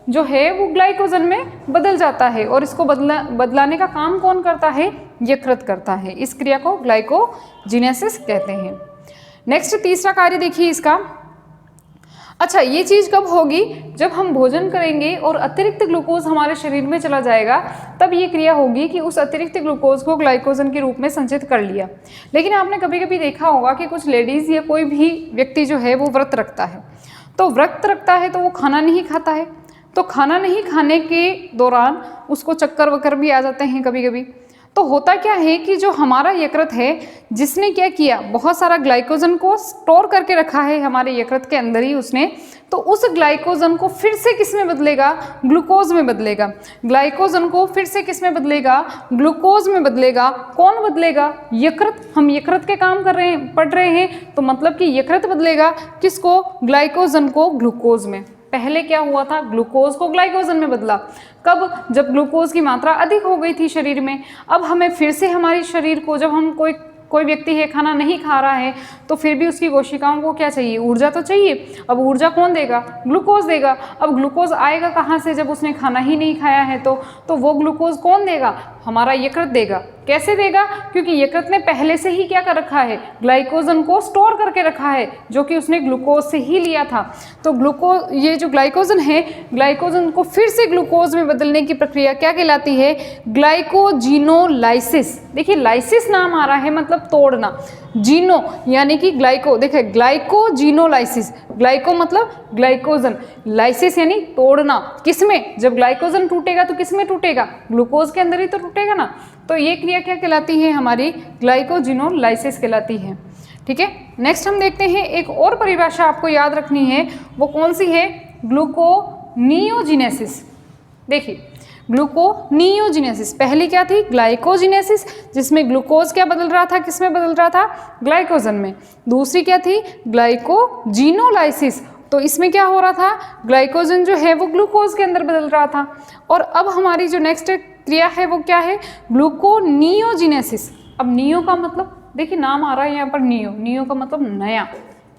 जो है वो ग्लाइकोजन में बदल जाता है और इसको बदलाने का काम कौन करता है? यकृत करता है। इस क्रिया को ग्लाइकोजीनेसिस कहते हैं। नेक्स्ट तीसरा कार्य देखिए इसका। अच्छा, ये चीज़ कब होगी? जब हम भोजन करेंगे और अतिरिक्त ग्लूकोज हमारे शरीर में चला जाएगा, तब ये क्रिया होगी कि उस अतिरिक्त ग्लूकोज को ग्लाइकोजन के रूप में संचित कर लिया। लेकिन आपने कभी कभी देखा होगा कि कुछ लेडीज़ या कोई भी व्यक्ति जो है वो व्रत रखता है, तो व्रत रखता है तो वो खाना नहीं खाता है, तो खाना नहीं खाने के दौरान उसको चक्कर वक्कर भी आ जाते हैं कभी कभी। तो होता क्या है कि जो हमारा यकृत है, जिसने क्या किया, बहुत सारा ग्लाइकोजन को स्टोर करके रखा है हमारे यकृत के अंदर ही उसने, तो उस ग्लाइकोजन को फिर से किस में बदलेगा? ग्लूकोज में बदलेगा। ग्लाइकोजन को फिर से किस में बदलेगा? ग्लूकोज में बदलेगा। कौन बदलेगा? यकृत। हम यकृत के काम कर रहे हैं, पढ़ रहे हैं, तो मतलब कि यकृत बदलेगा किसको? ग्लाइकोजन को ग्लूकोज में। पहले क्या हुआ था? ग्लूकोज को ग्लाइकोजन में बदला। कब? जब ग्लूकोज की मात्रा अधिक हो गई थी शरीर में। अब हमें फिर से हमारी शरीर को, जब हम कोई व्यक्ति है खाना नहीं खा रहा है, तो फिर भी उसकी कोशिकाओं को क्या चाहिए? ऊर्जा तो चाहिए। अब ऊर्जा कौन देगा? ग्लूकोज देगा। अब ग्लूकोज आएगा कहाँ से जब उसने खाना ही नहीं खाया है? तो वो ग्लूकोज कौन देगा? हमारा यकृत देगा। कैसे देगा? क्योंकि यकृत ने पहले से ही क्या कर रखा है? ग्लाइकोजन को स्टोर करके रखा है, जो कि उसने ग्लूकोज से ही लिया था। तो ये जो ग्लाइकोजन है, ग्लाइकोजन को फिर से ग्लूकोज में बदलने की प्रक्रिया क्या कहलाती है? ग्लाइकोजिनोलाइसिस। देखिए, लाइसिस नाम आ रहा है, मतलब तोड़ना। जीनो यानी कि ग्लाइको, देखिए ग्लाइकोजिनोलाइसिस। ग्लाइको मतलब ग्लाइकोजन, लाइसिस यानी तोड़ना। किसमें? जब ग्लाइकोजन टूटेगा तो किसमें टूटेगा? ग्लूकोज के अंदर ही तो टूटेगा ना। तो ये क्रिया क्या कहलाती है? हमारी ग्लाइकोजिनोलाइसिस कहलाती है, ठीक है। नेक्स्ट हम देखते हैं, एक और परिभाषा आपको याद रखनी है। वो कौन सी है? ग्लूकोनियोजिनेसिस। देखिए, ग्लूकोनियोजिनेसिस, पहली क्या थी? ग्लाइकोजिनेसिस, जिसमें ग्लूकोज क्या बदल रहा था? किस में बदल रहा था? ग्लाइकोजन में। दूसरी क्या थी? ग्लाइकोजिनोलाइसिस, तो इसमें क्या हो रहा था? ग्लाइकोजन जो है वो ग्लूकोज के अंदर बदल रहा था। और अब हमारी जो नेक्स्ट क्रिया है वो क्या है? ग्लूकोनियोजिनेसिस। अब नियो का मतलब, देखिए नाम आ रहा है यहाँ पर नियो। नियो का मतलब नया।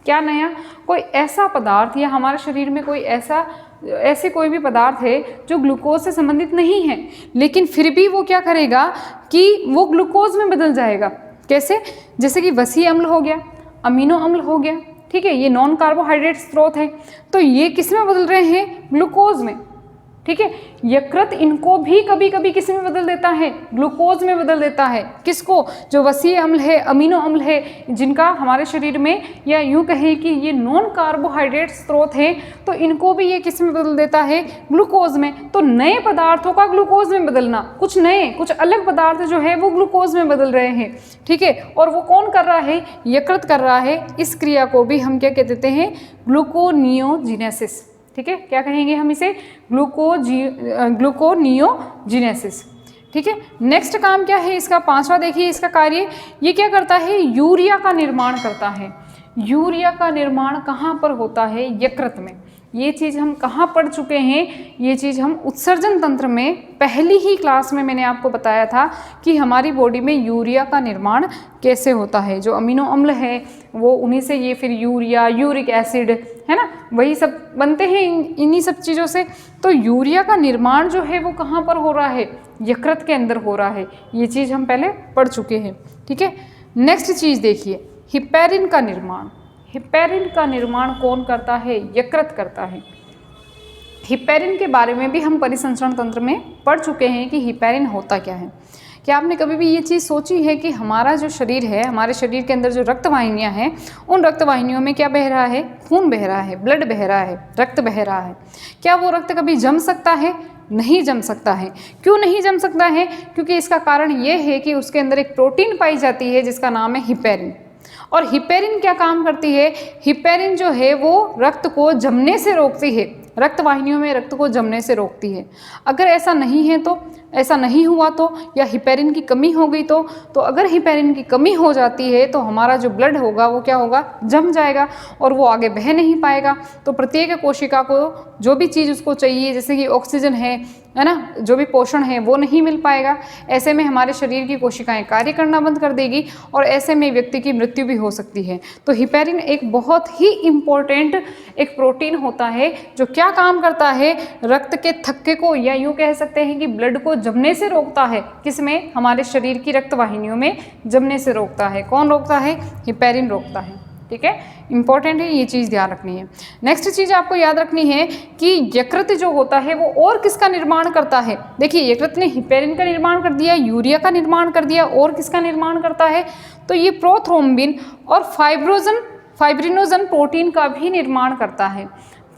क्या नया? कोई ऐसा पदार्थ या हमारे शरीर में कोई ऐसे कोई भी पदार्थ है जो ग्लूकोज से संबंधित नहीं है, लेकिन फिर भी वो क्या करेगा कि वो ग्लूकोज में बदल जाएगा। कैसे? जैसे कि वसीय अम्ल हो गया, अमीनो अम्ल हो गया, ठीक है, ये नॉन कार्बोहाइड्रेट स्रोत है, तो ये किस में बदल रहे हैं? ग्लूकोज में, ठीक है। यकृत इनको भी कभी कभी किस में बदल देता है? ग्लूकोज में बदल देता है। किसको? जो वसीय अम्ल है, अमीनो अम्ल है, जिनका हमारे शरीर में, या यूं कहें कि ये नॉन कार्बोहाइड्रेट स्रोत है, तो इनको भी ये किस में बदल देता है? ग्लूकोज में। तो नए पदार्थों का ग्लूकोज में बदलना, कुछ नए, कुछ अलग पदार्थ जो है वो ग्लूकोज में बदल रहे हैं, ठीक है। और वो कौन कर रहा है? यकृत कर रहा है। इस क्रिया को भी हम क्या कह देते हैं? ग्लूकोनियोजिनेसिस, ठीक है। क्या कहेंगे हम इसे? ग्लूकोनियोजिनेसिस, ठीक है। नेक्स्ट काम क्या है इसका? पांचवा देखिए इसका कार्य। ये क्या करता है? यूरिया का निर्माण करता है। यूरिया का निर्माण कहाँ पर होता है? यकृत में। ये चीज़ हम कहाँ पढ़ चुके हैं? ये चीज़ हम उत्सर्जन तंत्र में पहली ही क्लास में मैंने आपको बताया था कि हमारी बॉडी में यूरिया का निर्माण कैसे होता है। जो अमीनो अम्ल है वो उन्हीं से ये फिर यूरिया, यूरिक एसिड, है ना, वही सब बनते हैं इन्हीं सब चीज़ों से। तो यूरिया का निर्माण जो है वो कहाँ पर हो रहा है, यकृत के अंदर हो रहा है। ये चीज़ हम पहले पढ़ चुके हैं, ठीक है। नेक्स्ट चीज़ देखिए, हिपैरिन का निर्माण। हिपैरिन का निर्माण कौन करता है, यकृत करता है। हिपैरिन के बारे में भी हम परिसंचरण तंत्र में पढ़ चुके हैं कि हिपैरिन होता क्या है। क्या आपने कभी भी ये चीज़ सोची है कि हमारा जो शरीर है, हमारे शरीर के अंदर जो रक्त वाहिनियाँ हैं, उन रक्त वाहिनियों में क्या बह रहा है, खून बह रहा है, ब्लड बह रहा है, रक्त बह रहा है। क्या वो रक्त कभी जम सकता है, नहीं जम सकता है। क्यों नहीं जम सकता है, क्योंकि इसका कारण ये है कि उसके अंदर एक प्रोटीन पाई जाती है जिसका नाम है हिपैरिन। और हिपैरिन क्या काम करती है, हिपैरिन जो है वो रक्त को जमने से रोकती है, रक्त वाहिनियों में रक्त को जमने से रोकती है। अगर ऐसा नहीं है तो, ऐसा नहीं हुआ तो, या हिपैरिन की कमी हो गई तो अगर हिपैरिन की कमी हो जाती है तो हमारा जो ब्लड होगा वो क्या होगा, जम जाएगा और वो आगे बह नहीं पाएगा। तो प्रत्येक कोशिका को जो भी चीज़ उसको चाहिए, जैसे कि ऑक्सीजन है ना, जो भी पोषण है वो नहीं मिल पाएगा। ऐसे में हमारे शरीर की कोशिकाएं कार्य करना बंद कर देगी और ऐसे में व्यक्ति की मृत्यु भी हो सकती है। तो हिपैरिन एक बहुत ही इम्पोर्टेंट एक प्रोटीन होता है जो क्या काम करता है, रक्त के थक्के को, या यूँ कह सकते हैं कि ब्लड को जमने से रोकता है। किसमें, हमारे शरीर की रक्त वाहिनियों में जमने से रोकता है। कौन रोकता है, हिपैरिन रोकता है, ठीक है। इंपॉर्टेंट है, ये चीज़ ध्यान रखनी है। नेक्स्ट चीज़ आपको याद रखनी है कि यकृत जो होता है वो और किसका निर्माण करता है। देखिए, यकृत ने हिपैरिन का निर्माण कर दिया, यूरिया का निर्माण कर दिया, और किसका निर्माण करता है, तो ये प्रोथ्रोम्बिन और फाइब्रिनोजन प्रोटीन का भी निर्माण करता है।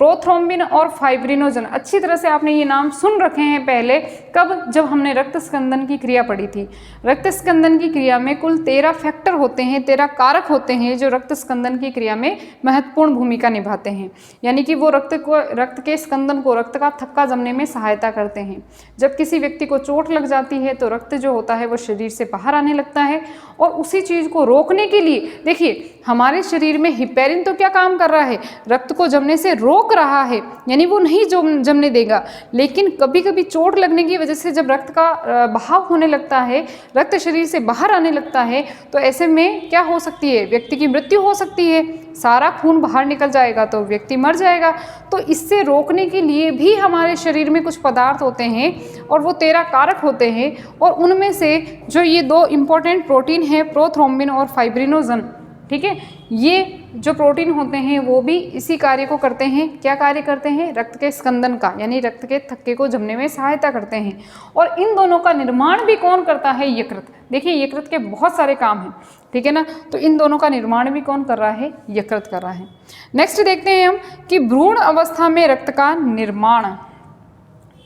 प्रोथ्रोम्बिन और फाइब्रिनोजन, अच्छी तरह से आपने ये नाम सुन रखे हैं पहले, कब, जब हमने रक्त स्कंदन की क्रिया पढ़ी थी। रक्त स्कंदन की क्रिया में कुल 13 फैक्टर होते हैं, 13 कारक होते हैं जो रक्त स्कंदन की क्रिया में महत्वपूर्ण भूमिका निभाते हैं। यानी कि वो रक्त के स्कंदन को, रक्त का थक्का जमने में सहायता करते हैं। जब किसी व्यक्ति को चोट लग जाती है तो रक्त जो होता है वो शरीर से बाहर आने लगता है, और उसी चीज़ को रोकने के लिए, देखिए हमारे शरीर में हिपैरिन तो क्या काम कर रहा है, रक्त को जमने से रोक रहा है, यानी वो नहीं जमने देगा। लेकिन कभी कभी चोट लगने की वजह से जब रक्त का बहाव होने लगता है, रक्त शरीर से बाहर आने लगता है, तो ऐसे में क्या हो सकती है, व्यक्ति की मृत्यु हो सकती है। सारा खून बाहर निकल जाएगा तो व्यक्ति मर जाएगा। तो इससे रोकने के लिए भी हमारे शरीर में कुछ पदार्थ होते हैं और वो 13 कारक होते हैं, और उनमें से जो ये 2 इम्पॉर्टेंट प्रोटीन हैं, प्रोथ्रोम्बिन और फाइब्रिनोजन, ठीक है, ये जो प्रोटीन होते हैं वो भी इसी कार्य को करते हैं। क्या कार्य करते हैं, रक्त के स्कंदन का, यानी रक्त के थक्के को जमने में सहायता करते हैं। और इन दोनों का निर्माण भी कौन करता है, यकृत। देखिए यकृत के बहुत सारे काम हैं, ठीक है ना, तो इन दोनों का निर्माण भी कौन कर रहा है, यकृत कर रहा है। नेक्स्ट देखते हैं हम कि भ्रूण अवस्था में रक्त का निर्माण।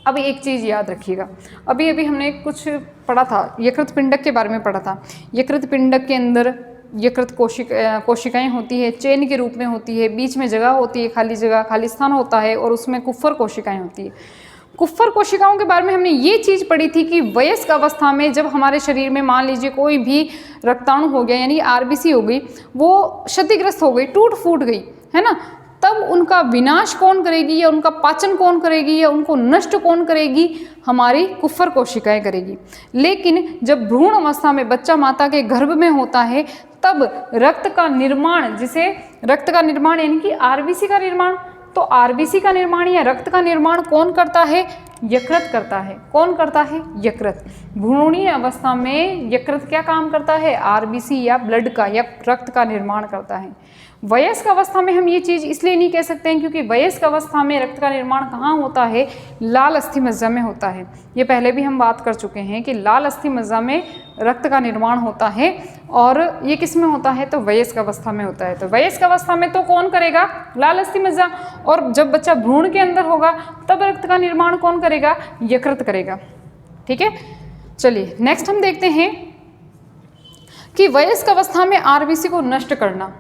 अब एक चीज़ याद रखिएगा, अभी अभी हमने कुछ पढ़ा था, यकृत पिंडक के बारे में पढ़ा था। यकृत पिंडक के अंदर यकृत कोशिकाएं होती है, चेन के रूप में होती है, बीच में जगह होती है, खाली जगह, खाली स्थान होता है, और उसमें कुफ्फर कोशिकाएं होती है। कुफ्फर कोशिकाओं के बारे में हमने ये चीज़ पढ़ी थी कि वयस्क अवस्था में जब हमारे शरीर में मान लीजिए कोई भी रक्ताणु हो गया, यानी आरबीसी हो गई, वो क्षतिग्रस्त हो गई, टूट फूट गई, है ना, तब उनका विनाश कौन करेगी, या उनका पाचन कौन करेगी, या उनको नष्ट कौन करेगी, हमारी कुफ्फर कोशिकाएं करेगी। लेकिन जब भ्रूण अवस्था में बच्चा माता के गर्भ में होता है, तब रक्त का निर्माण, जिसे रक्त का निर्माण यानी कि आरबीसी का निर्माण, तो आरबीसी का निर्माण या रक्त का निर्माण कौन करता है, यकृत करता है। कौन करता है, यकृत। भ्रूणीय अवस्था में यकृत क्या काम करता है, आरबीसी या ब्लड का या रक्त का निर्माण करता है। वयस्क अवस्था में हम ये चीज़ इसलिए नहीं कह सकते हैं क्योंकि वयस्क अवस्था में रक्त का निर्माण कहाँ होता है, लाल अस्थि मज्जा में होता है। ये पहले भी हम बात कर चुके हैं कि लाल अस्थि मज्जा में रक्त का निर्माण होता है, और ये किस में होता है, तो वयस्क अवस्था में होता है। तो वयस्क अवस्था में तो कौन करेगा, लाल अस्थि मज्जा, और जब बच्चा भ्रूण के अंदर होगा तब रक्त का निर्माण कौन करेगा, यकृत करेगा, ठीक है। चलिए नेक्स्ट हम देखते हैं कि वयस्क अवस्था में आरबीसी को नष्ट करना।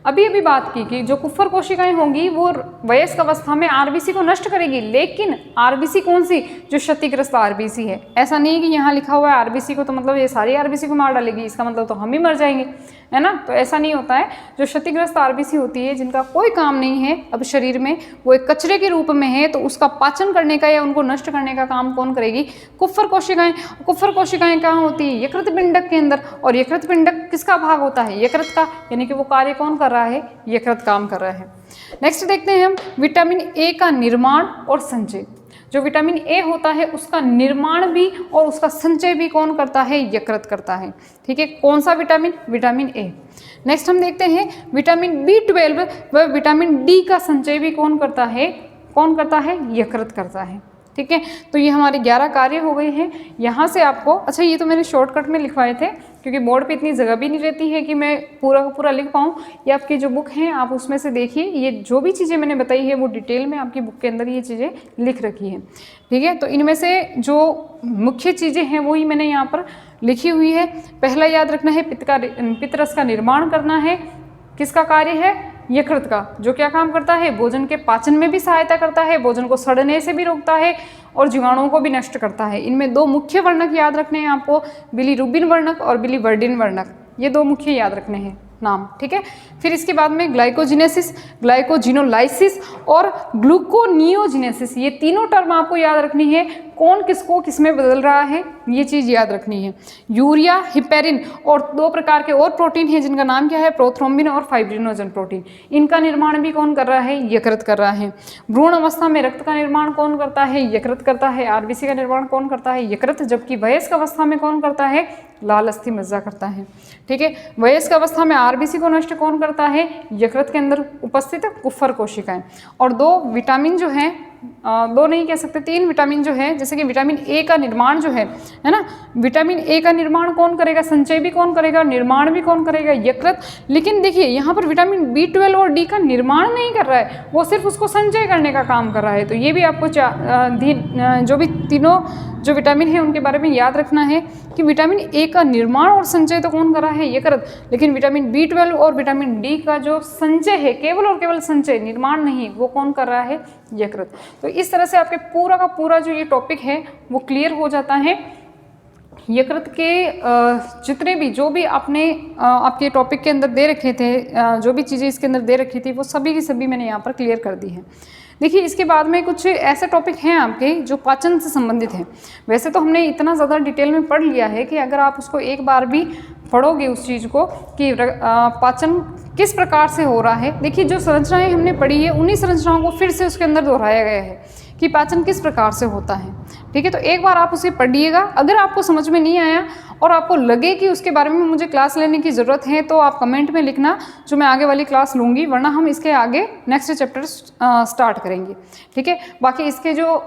अभी अभी बात की कि जो कुफ्फर कोशिकाएं होंगी वो वयस्क अवस्था में आरबीसी को नष्ट करेगी, लेकिन आरबीसी कौन सी, जो क्षतिग्रस्त आरबीसी है। ऐसा नहीं है कि यहाँ लिखा हुआ है आरबीसी को तो मतलब ये सारी आरबीसी को मार डालेगी, इसका मतलब तो हम ही मर जाएंगे, है ना, तो ऐसा नहीं होता है। जो क्षतिग्रस्त आरबीसी होती है, जिनका कोई काम नहीं है अब शरीर में, वो एक कचरे के रूप में है, तो उसका पाचन करने का या उनको नष्ट करने का काम कौन करेगी, कुफ्फर कोशिकाएं। कुफ्फर कोशिकाएं कहाँ होती है, यकृत पिंडक के अंदर, और यकृत पिंडक किसका भाग होता है, यकृत का, यानी कि वो कार्य कौन कर रहा है, यकृत काम कर रहा है। नेक्स्ट देखते हैं हम विटामिन ए का निर्माण और संचय। जो विटामिन ए होता है उसका निर्माण भी और उसका संचय भी कौन करता है? यकृत करता है। ठीक है, कौन सा विटामिन? Vitamin A. नेक्स्ट हम देखते हैं विटामिन B12 व विटामिन डी का संचय भी कौन करता है? कौन करता है? यकृत करता है। ठीक है, तो ये हमारे 11 कार्य हो गए हैं। यहाँ से आपको, अच्छा ये तो मैंने शॉर्टकट में लिखवाए थे क्योंकि बोर्ड पे इतनी जगह भी नहीं रहती है कि मैं पूरा का पूरा लिख पाऊँ। ये आपकी जो बुक है आप उसमें से देखिए, ये जो भी चीज़ें मैंने बताई है वो डिटेल में आपकी बुक के अंदर ये चीज़ें लिख रखी हैं। ठीक है, तो इनमें से जो मुख्य चीज़ें हैं वही मैंने यहाँ पर लिखी हुई है। पहला याद रखना है पित्तरस का निर्माण करना है। किसका कार्य है? यकृत का, जो क्या काम करता है? भोजन के पाचन में भी सहायता करता है, भोजन को सड़ने से भी रोकता है और जीवाणुओं को भी नष्ट करता है। इनमें 2 मुख्य वर्णक याद रखने हैं आपको, बिलीरुबिन वर्णक और बिलीवर्डिन वर्णक। ये 2 मुख्य याद रखने हैं नाम। ठीक है, फिर इसके बाद में ग्लाइकोजिनेसिस, ग्लाइकोजिनोलाइसिस और ग्लूकोनियोजिनेसिस, ये तीनों टर्म आपको याद रखनी है। कौन किसको किसमें बदल रहा है ये चीज़ याद रखनी है। यूरिया, हिपेरिन और 2 प्रकार के और प्रोटीन हैं जिनका नाम क्या है? प्रोथ्रोम्बिन और फाइब्रिनोजन प्रोटीन। इनका निर्माण भी कौन कर रहा है? यकृत कर रहा है। भ्रूण अवस्था में रक्त का निर्माण कौन करता है? यकृत करता है। आरबीसी का निर्माण कौन करता है? यकृत। जबकि वयस्क अवस्था में कौन करता है? लाल अस्थि मज्जा करता है। ठीक है, वयस्क अवस्था में आरबीसी को नष्ट कौन करता है? यकृत के अंदर उपस्थित कुफर कोशिकाएं। और 2 विटामिन जो हैं, 2 नहीं कह सकते, 3 विटामिन जो है, जैसे कि विटामिन ए का निर्माण जो है ना, विटामिन ए का निर्माण कौन करेगा? संचय भी कौन करेगा? निर्माण भी कौन करेगा? यकृत। लेकिन देखिए यहाँ पर विटामिन B12 और डी का निर्माण नहीं कर रहा है, वो सिर्फ उसको संचय करने का काम कर रहा है। तो ये भी आपको जो भी तीनों जो विटामिन है उनके बारे में याद रखना है कि विटामिन ए का निर्माण और संचय तो कौन कर रहा है? यकृत। लेकिन विटामिन B12 और विटामिन डी का जो संचय है, केवल और केवल संचय, निर्माण नहीं, वो कौन कर रहा है? यकृत। तो इस तरह से आपके पूरा का पूरा जो ये टॉपिक है वो क्लियर हो जाता है। यकृत के जितने भी जो भी आपने आपके टॉपिक के अंदर दे रखे थे, जो भी चीज़ें इसके अंदर दे रखी थी, वो सभी की सभी मैंने यहाँ पर क्लियर कर दी है। देखिए इसके बाद में कुछ ऐसे टॉपिक हैं आपके जो पाचन से संबंधित हैं। वैसे तो हमने इतना ज़्यादा डिटेल में पढ़ लिया है कि अगर आप उसको एक बार भी पढ़ोगे उस चीज़ को कि पाचन किस प्रकार से हो रहा है, देखिए जो संरचनाएं हमने पढ़ी है उन्हीं संरचनाओं को फिर से उसके अंदर दोहराया गया है कि पाचन किस प्रकार से होता है। ठीक है, तो एक बार आप उसे पढ़िएगा। अगर आपको समझ में नहीं आया और आपको लगे कि उसके बारे में मुझे क्लास लेने की ज़रूरत है तो आप कमेंट में लिखना, जो मैं आगे वाली क्लास लूँगी, वरना हम इसके आगे नेक्स्ट चैप्टर स्टार्ट करेंगे। ठीक है, बाकी इसके जो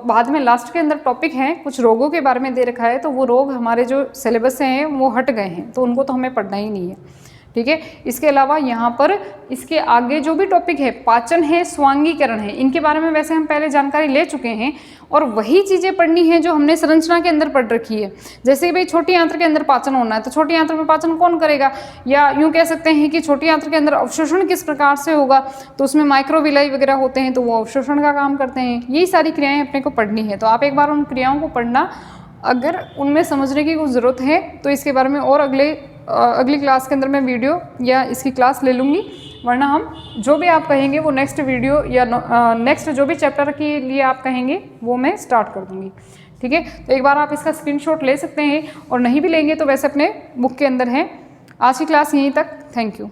बाद में लास्ट के अंदर टॉपिक हैं, कुछ रोगों के बारे में दे रखा है, तो वो रोग हमारे जो सिलेबस से हैं वो हट गए हैं, तो उनको तो हमें पढ़ना ही नहीं है। ठीक है, इसके अलावा यहाँ पर इसके आगे जो भी टॉपिक है, पाचन है, स्वांगीकरण है, इनके बारे में वैसे हम पहले जानकारी ले चुके हैं और वही चीज़ें पढ़नी है जो हमने संरचना के अंदर पढ़ रखी है। जैसे भाई छोटी आंत्र के अंदर पाचन होना है, तो छोटी आंत्र में पाचन कौन करेगा, या यूँ कह सकते हैं कि छोटी आंत्र के अंदर अवशोषण किस प्रकार से होगा, तो उसमें माइक्रोविलाई वगैरह होते हैं, तो वो अवशोषण का काम करते हैं। यही सारी क्रियाएँ अपने को पढ़नी है, तो आप एक बार उन क्रियाओं को पढ़ना। अगर उनमें समझने की कुछ ज़रूरत है तो इसके बारे में और अगली क्लास के अंदर मैं वीडियो या इसकी क्लास ले लूँगी, वरना हम जो भी आप कहेंगे वो नेक्स्ट वीडियो या नेक्स्ट जो भी चैप्टर के लिए आप कहेंगे वो मैं स्टार्ट कर दूँगी। ठीक है, तो एक बार आप इसका स्क्रीनशॉट ले सकते हैं और नहीं भी लेंगे तो वैसे अपने बुक के अंदर है। आज की क्लास यहीं तक। Thank you.